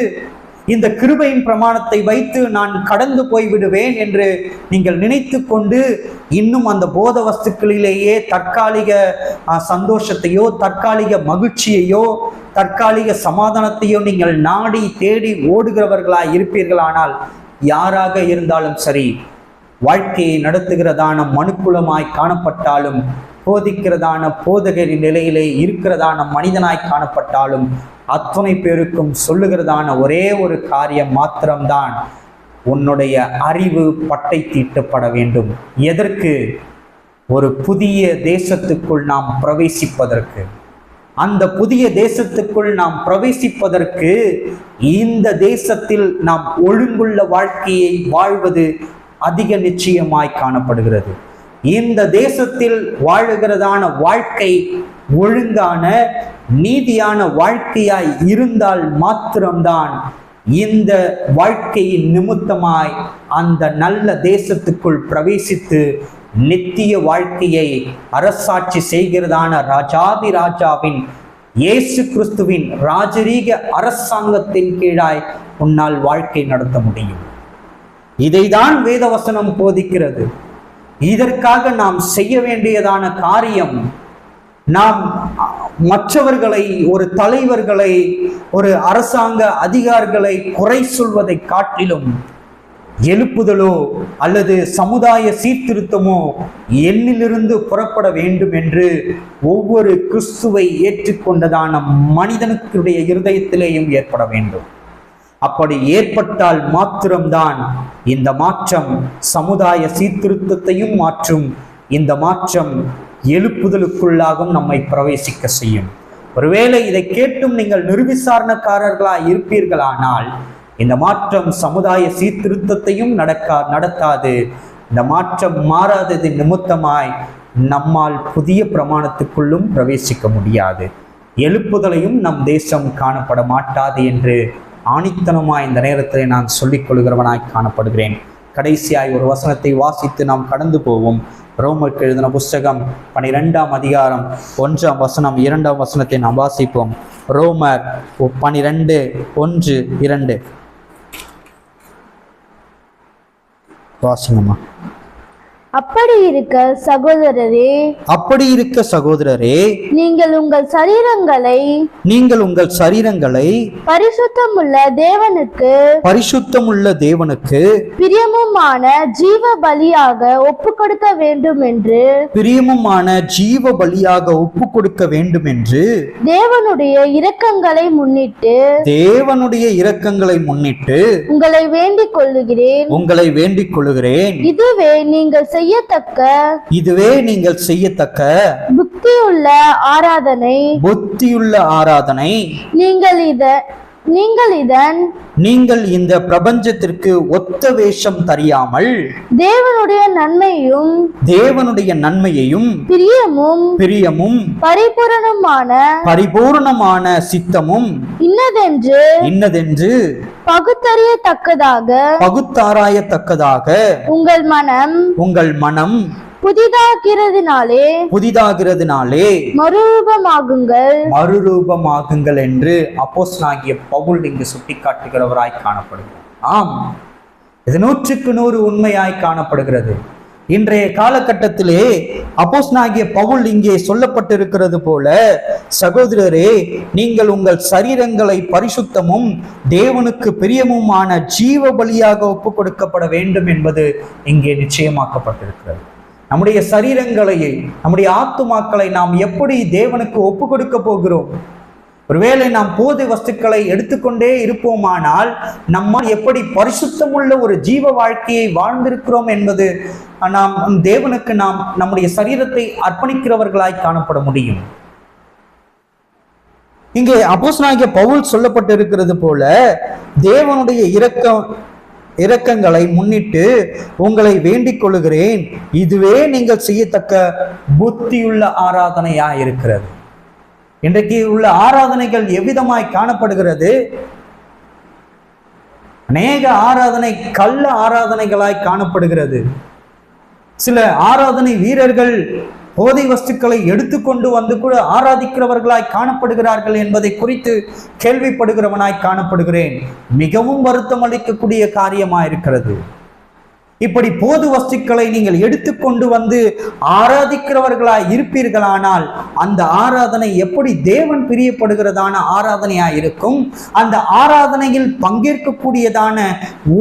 இந்த கிருபையின் பிரமாணத்தை வைத்து நான் கடந்து போய்விடுவேன் என்று நீங்கள் நினைத்து கொண்டு இன்னும் அந்த போத வஸ்துக்களிலேயே தற்காலிக சந்தோஷத்தையோ, தற்காலிக மகிழ்ச்சியையோ, தற்காலிக சமாதானத்தையோ நீங்கள் நாடி தேடி ஓடுகிறவர்களாய் இருப்பீர்களானால், யாராக இருந்தாலும் சரி, வாழ்க்கையை நடத்துகிறதான மனுக்குலமாய் காணப்பட்டாலும், போதிக்கிறதான போதகரின் நிலையிலே இருக்கிறதான மனிதனாய் காணப்பட்டாலும், அத்தனை பேருக்கும் சொல்லுகிறதான ஒரே ஒரு காரியம் மாத்திரம்தான், உன்னுடைய அறிவு பட்டை தீட்டப்பட வேண்டும். எதற்கு? ஒரு புதிய தேசத்துக்குள் நாம் பிரவேசிப்பதற்கு. அந்த புதிய தேசத்துக்குள் நாம் பிரவேசிப்பதற்கு இந்த தேசத்தில் நாம் ஒழுங்குள்ள வாழ்க்கையை வாழ்வது அதிக நிச்சயமாய் காணப்படுகிறது. இந்த தேசத்தில் வாழுகிறதான வாழ்க்கை ஒழுங்கான நீதியான வாழ்க்கையாய் இருந்தால் மாத்திரம்தான் இந்த வாழ்க்கையின் நிமித்தமாய் அந்த நல்ல தேசத்துக்குள் பிரவேசித்து நித்திய வாழ்க்கையை அரசாட்சி செய்கிறதான ராஜாதி ராஜாவின் இயேசு கிறிஸ்துவின் ராஜரீக அரசாங்கத்தின் கீழாய் உன்னால் வாழ்க்கை நடத்த முடியும். இதைதான் வேதவசனம் போதிக்கிறது. இதற்காக நாம் செய்ய வேண்டியதான காரியம், நாம் மற்றவர்களை, ஒரு தலைவர்களை, ஒரு அரசாங்க அதிகாரிகளை குறை சொல்வதை காட்டிலும் எழுப்புதலோ அல்லது சமுதாய சீர்திருத்தமோ என்னிலிருந்து புறப்பட வேண்டும் என்று ஒவ்வொரு கிறிஸ்துவை ஏற்றுக்கொண்டதான மனிதனுடைய இருதயத்திலேயும் ஏற்பட வேண்டும். அப்படி ஏற்பட்டால் மாத்திரம்தான் இந்த மாற்றம் சமுதாய சீர்திருத்தத்தையும் மாற்றும். இந்த மாற்றம் எழுப்புதலுக்குள்ளாகவும் நம்மை பிரவேசிக்க செய்யும். ஒருவேளை இதை கேட்டும் நீங்கள் நிர்விசாரணக்காரர்களாய் இருப்பீர்களானால், இந்த மாற்றம் சமுதாய சீர்திருத்தத்தையும் நடத்தாது. இந்த மாற்றம் மாறாதது நிமித்தமாய் நம்மால் புதிய பிரமாணத்துக்குள்ளும் பிரவேசிக்க முடியாது. எழுப்புதலையும் நம் தேசம் காணப்பட மாட்டாது என்று ஆணித்தனமாய் இந்த நேரத்தில் நான் சொல்லிக் கொள்கிறவனாய் காணப்படுகிறேன். கடைசியாய் ஒரு வசனத்தை வாசித்து நாம் கடந்து போவோம். ரோமருக்கு எழுதின புஸ்தகம் 12ஆம் அதிகாரம் 1ஆம் வசனம் 2ஆம் வசனத்தை நாம் வாசிப்போம். ரோமர் 12:1-2 வாசிங்கம்மா. அப்படி இருக்க சகோதரரே, நீங்கள் உங்கள் சரீரங்களை பரிசுத்தமுள்ள தேவனுக்கு பிரியமுமான ஜீவ பலியாக ஒப்பு கொடுக்க வேண்டும் என்று தேவனுடைய இரக்கங்களை முன்னிட்டு உங்களை வேண்டிக் கொள்ளுகிறேன். இதுவே நீங்கள் செய்யத்தக்க புத்தியுள்ள ஆராதனை. நீங்கள் இதன் நீங்கள் இந்த பிரபஞ்சத்திற்கு ஒத்த வேஷம் தெரியாமல் தேவனுடைய நன்மையையும் பிரியமும் பரிபூரணமான சித்தமும் இன்னதென்று பகுத்தாராயத்தக்கதாக உங்கள் மனம் புதிதாகிறதுனாலே மறுரூபமாகுங்கள் என்று அப்போஸ்தலனாகிய பவுல் இங்கு சுட்டிக்காட்டுகிறவராய் காணப்படுகிறார். ஆம், இது 100% உண்மையாய் காணப்படுகிறது. இன்றைய காலகட்டத்திலே அப்போஸ்தலனாகிய பவுல் இங்கே சொல்லப்பட்டிருக்கிறது போல, சகோதரரே, நீங்கள் உங்கள் சரீரங்களை பரிசுத்தமும் தேவனுக்கு பிரியமுமான ஜீவ பலியாக ஒப்பு கொடுக்கப்பட வேண்டும் என்பது இங்கே நிச்சயமாக்கப்பட்டிருக்கிறது. நம்முடைய சரீரங்களை, நம்முடைய ஆத்துமாக்களை நாம் எப்படி தேவனுக்கு ஒப்பு கொடுக்க போகிறோம்? ஒருவேளை நாம் போதை வஸ்துக்களை எடுத்துக்கொண்டே இருப்போமானால் நம்மால் எப்படி பரிசுத்தமுள்ள ஒரு ஜீவ வாழ்க்கையை வாழ்ந்திருக்கிறோம் என்பது தேவனுக்கு நாம் நம்முடைய சரீரத்தை அர்ப்பணிக்கிறவர்களாய் காணப்பட முடியும். இங்கே அப்போஸ்தலனாகிய பவுல் சொல்லப்பட்டிருக்கிறது போல, தேவனுடைய இரக்கங்களை முன்னிட்டு உங்களை வேண்டிக் கொள்ளுகிறேன், இதுவே நீங்கள் செய்யத்தக்க புத்தியுள்ள ஆராதனையா இருக்கிறது. இன்றைக்கு உள்ள ஆராதனைகள் எவ்விதமாய் காணப்படுகிறது? அநேக ஆராதனை கள்ள ஆராதனைகளாய் காணப்படுகிறது. சில ஆராதனை வீரர்கள் போதை வஸ்துக்களை எடுத்துக்கொண்டு வந்து கூட ஆராதிக்கிறவர்களாய் காணப்படுகிறார்கள் என்பதை குறித்து கேள்விப்படுகிறவனாய் காணப்படுகிறேன். மிகவும் வருத்தம் அளிக்கக்கூடிய காரியமாயிருக்கிறது. இப்படி போது வஸ்துக்களை நீங்கள் எடுத்துக்கொண்டு வந்து ஆராதிக்கிறவர்களாய் இருப்பீர்களானால் அந்த ஆராதனை எப்படி தேவன் பிரியப்படுகிறதான ஆராதனையாய் இருக்கும்? அந்த ஆராதனையில் பங்கேற்கக்கூடியதான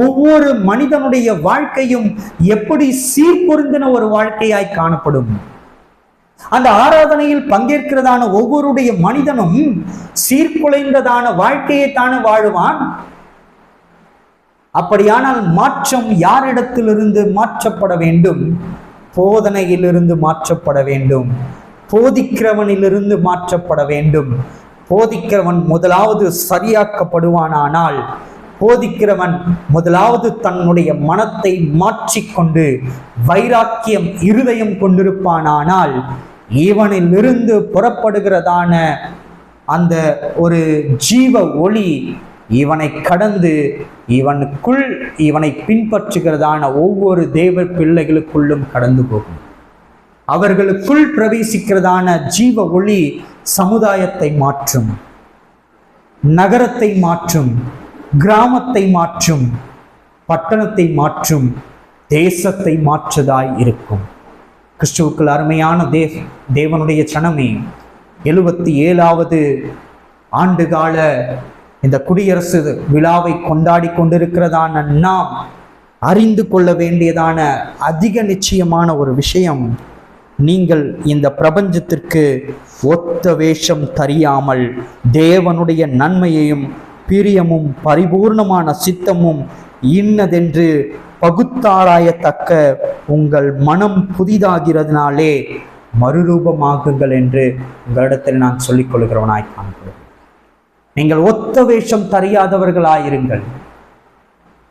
ஒவ்வொரு மனிதனுடைய வாழ்க்கையும் எப்படி சீர்பொருந்தின ஒரு வாழ்க்கையாய் காணப்படும்? அந்த ஆராதனையில் பங்கேற்கிறதான ஒவ்வொருடைய மனிதனும் சீர்குலைந்ததான வாழ்க்கையை தானே வாழுவான். அப்படியானால் மாற்றம் யாரிடத்திலிருந்து மாற்றப்பட வேண்டும்? போதனையிலிருந்து மாற்றப்பட வேண்டும். போதிக்கிறவனிலிருந்து மாற்றப்பட வேண்டும். போதிக்கிறவன் முதலாவது சரியாக்கப்படுவானானால், போதிக்கிறவன் முதலாவது தன்னுடைய மனத்தை மாற்றிக்கொண்டு வைராக்கியம் இருதயம் கொண்டிருப்பானானால், இவனிலிருந்து புறப்படுகிறதான அந்த ஒரு ஜீவ ஒளி இவனை கடந்து இவனுக்குள் இவனை பின்பற்றுகிறதான ஒவ்வொரு தேவ பிள்ளைகளுக்குள்ளும் கடந்து போகும். அவர்களுக்குள் பிரவேசிக்கிறதான ஜீவ ஒளி சமுதாயத்தை மாற்றும், நகரத்தை மாற்றும், கிராமத்தை மாற்றும், பட்டணத்தை மாற்றும், தேசத்தை மாற்றுவதாய் இருக்கும். கிறிஸ்துவுக்குள் அருமையான தேவனுடைய சனமே, 77வது ஆண்டுகால இந்த குடியரசு விழாவை கொண்டாடி கொண்டிருக்கிறதான நாம் அறிந்து கொள்ள வேண்டியதான அதிக நிச்சயமான ஒரு விஷயம், நீங்கள் இந்த பிரபஞ்சத்திற்கு ஒத்த வேஷம் தெரியாமல் தேவனுடைய நன்மையையும் பிரியமும் பரிபூர்ணமான சித்தமும் இன்னதென்று பகுத்தாராயத்தக்க உங்கள் மனம் புதிதாகிறதுனாலே மறுரூபமாகுங்கள் என்று உங்களிடத்தில் நான் சொல்லிக் கொள்கிறவனாய் காணப்படுகிறேன். நீங்கள் ஒத்த வேஷம் தெரியாதவர்களாயிருங்கள்.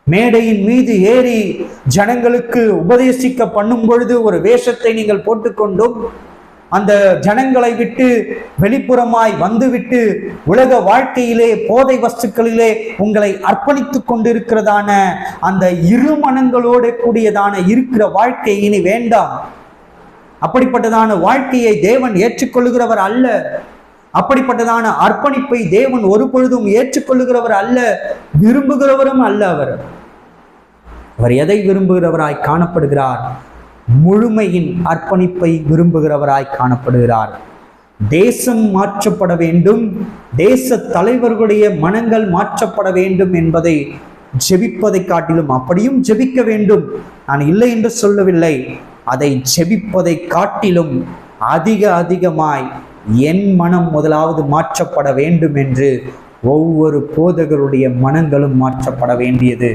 மேடையின் மீது ஏறி ஜனங்களுக்கு உபதேசிக்க பண்ணும் பொழுது ஒரு வேஷத்தை நீங்கள் போட்டுக்கொண்டும் அந்த ஜனங்களை விட்டு வெளிப்புறமாய் வந்துவிட்டு உலக வாழ்க்கையிலே போதை வஸ்துக்களிலே உங்களை அர்ப்பணித்துக் கொண்டிருக்கிறதான அந்த இருமனங்களோடு கூடியதான இருக்கிற வாழ்க்கை இனி வேண்டாம். அப்படிப்பட்டதான வாழ்க்கையை தேவன் ஏற்றுக்கொள்ளுகிறவர் அல்ல. அப்படிப்பட்டதான அர்ப்பணிப்பை தேவன் ஒரு பொழுதும் ஏற்றுக்கொள்ளுகிறவர் அல்ல, விரும்புகிறவரும் அல்ல. அவர் எதை விரும்புகிறவராய் காணப்படுகிறார்? முழுமையின் அர்ப்பணிப்பை விரும்புகிறவராய் காணப்படுகிறார். தேசம் மாற்றப்பட வேண்டும், தேச தலைவர்களுடைய மனங்கள் மாற்றப்பட வேண்டும் என்பதை ஜெபிப்பதை காட்டிலும், அப்படியும் ஜெபிக்க வேண்டும், நான் இல்லை என்று சொல்லவில்லை, அதை ஜெபிப்பதை காட்டிலும் அதிகமாய் என் மனம் முதலாவது மாற்றப்பட வேண்டும் என்று ஒவ்வொரு போதகருடைய மனங்களும் மாற்றப்பட வேண்டியது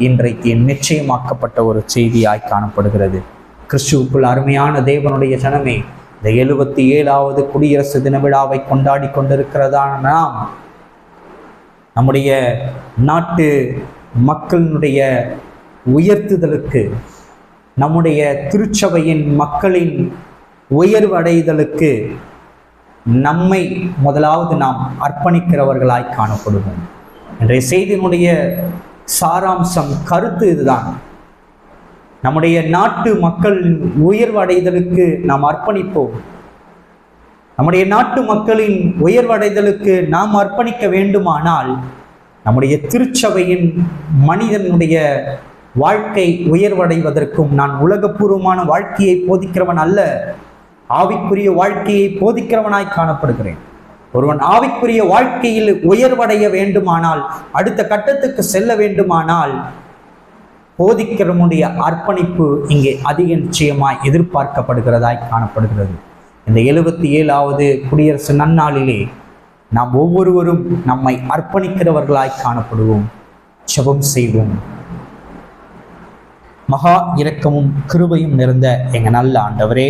இன்றைக்கு நிச்சயமாக்கப்பட்ட ஒரு செய்தியாய் காணப்படுகிறது. கிறிஸ்துவுக்குள் அருமையான தேவனுடைய ஜனமே, இந்த 77வது குடியரசு தின விழாவை கொண்டாடி கொண்டிருக்கிறதான நாம் நம்முடைய நாட்டு மக்களினுடைய உயர்த்துதலுக்கு, நம்முடைய திருச்சபையின் மக்களின் உயர்வடைதலுக்கு நம்மை முதலாவது நாம் அர்ப்பணிக்கிறவர்களாய் காணப்படுவோம். இன்றைய செய்தியினுடைய சாராம்சம், கருத்து இதுதான். நம்முடைய நாட்டு மக்களின் உயர்வடைதலுக்கு நாம் அர்ப்பணிப்போம். நம்முடைய நாட்டு மக்களின் உயர்வடைதலுக்கு நாம் அர்ப்பணிக்க வேண்டுமானால் நம்முடைய திருச்சபையின் மனிதனுடைய வாழ்க்கை உயர்வடைவதற்கும், நான் உலகப்பூர்வமான வாழ்க்கையை போதிக்கிறவன் அல்ல, ஆவிக்குரிய வாழ்க்கையை போதிக்கிறவனாய் காணப்படுகிறேன். ஒருவன் ஆவிக்குரிய வாழ்க்கையில் உயர்வடைய வேண்டுமானால், அடுத்த கட்டத்துக்கு செல்ல வேண்டுமானால், போதிக்கிறவனுடைய அர்ப்பணிப்பு இங்கே அதிக நிச்சயமாய் எதிர்பார்க்கப்படுகிறதாய் காணப்படுகிறது. இந்த 77வது குடியரசு நன்னாளிலே நாம் ஒவ்வொருவரும் நம்மை அர்ப்பணிக்கிறவர்களாய் காணப்படுவோம். ஜெபம் செய்வோம். மகா இரக்கமும் கிருபையும் நிறைந்த எங்கள் நல்ல ஆண்டவரே,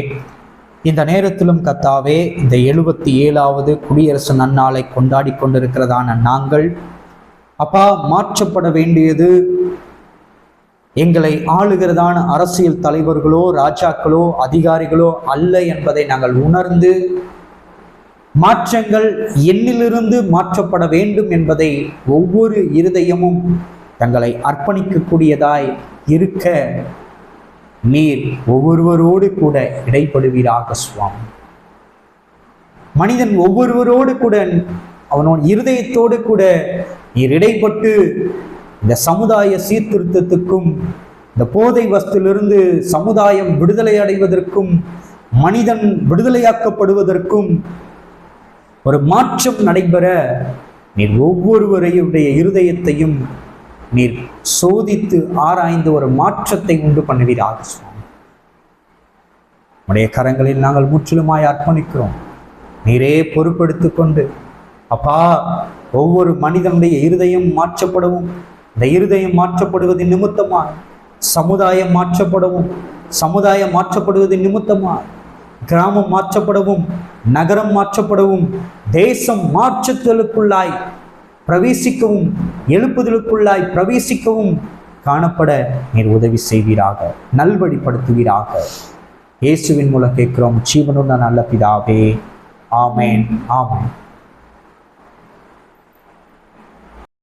இந்த நேரத்திலும் கர்த்தாவே, இந்த 77வது குடியரசு நன்னாளை கொண்டாடி கொண்டிருக்கிறதான நாங்கள் அப்பா, மாற்றப்பட வேண்டியது எங்களை ஆளுகிறதான அரசியல் தலைவர்களோ ராஜாக்களோ அதிகாரிகளோ அல்ல என்பதை நாங்கள் உணர்ந்து, மாற்றங்கள் என்னிலிருந்து மாற்றப்பட வேண்டும் என்பதை ஒவ்வொரு இருதயமும் தங்களை அர்ப்பணிக்கக்கூடியதாய் இருக்க நீர் ஒவ்வொருவரோடு கூட இடைப்படுவீராக சுவாமி. மனிதன் ஒவ்வொருவரோடு கூட, அவனோட இருதயத்தோடு கூட நீர் இடைப்பட்டு இந்த சமுதாய சீர்திருத்தத்துக்கும், இந்த போதை வஸ்திலிருந்து சமுதாயம் விடுதலை அடைவதற்கும், மனிதன் விடுதலையாக்கப்படுவதற்கும் ஒரு மாற்றம் நடைபெற நீர் ஒவ்வொருவரையுடைய இருதயத்தையும் நீர் சோதித்து ஆராய்ந்து ஒரு மாற்றத்தை உண்டு பண்ணுவீராக சுவாமி. உடைய கரங்களில் நாங்கள் முற்றிலுமாய் அர்ப்பணிக்கிறோம். நீரே பொறுப்பெடுத்து கொண்டு அப்பா, ஒவ்வொரு மனிதனுடைய இருதயம் மாற்றப்படவும், இந்த இருதயம் மாற்றப்படுவதன் நிமித்தமாய் சமுதாயம் மாற்றப்படவும், சமுதாயம் மாற்றப்படுவதன் நிமித்தமாய் கிராமம் மாற்றப்படவும், நகரம் மாற்றப்படவும், தேசம் மாற்றத்திற்குள்ளாய் பிரவேசிக்கவும், எழுப்புதலுக்குள்ளாய் பிரவேசிக்கவும் காணப்பட நீர் உதவி செய்வீராக, நல்வழிப்படுத்துவீராக. இயேசுவின் மூலம் கேட்கிறோம் ஜீவனுள்ள நல்ல பிதாவே. ஆமேன், ஆமேன்.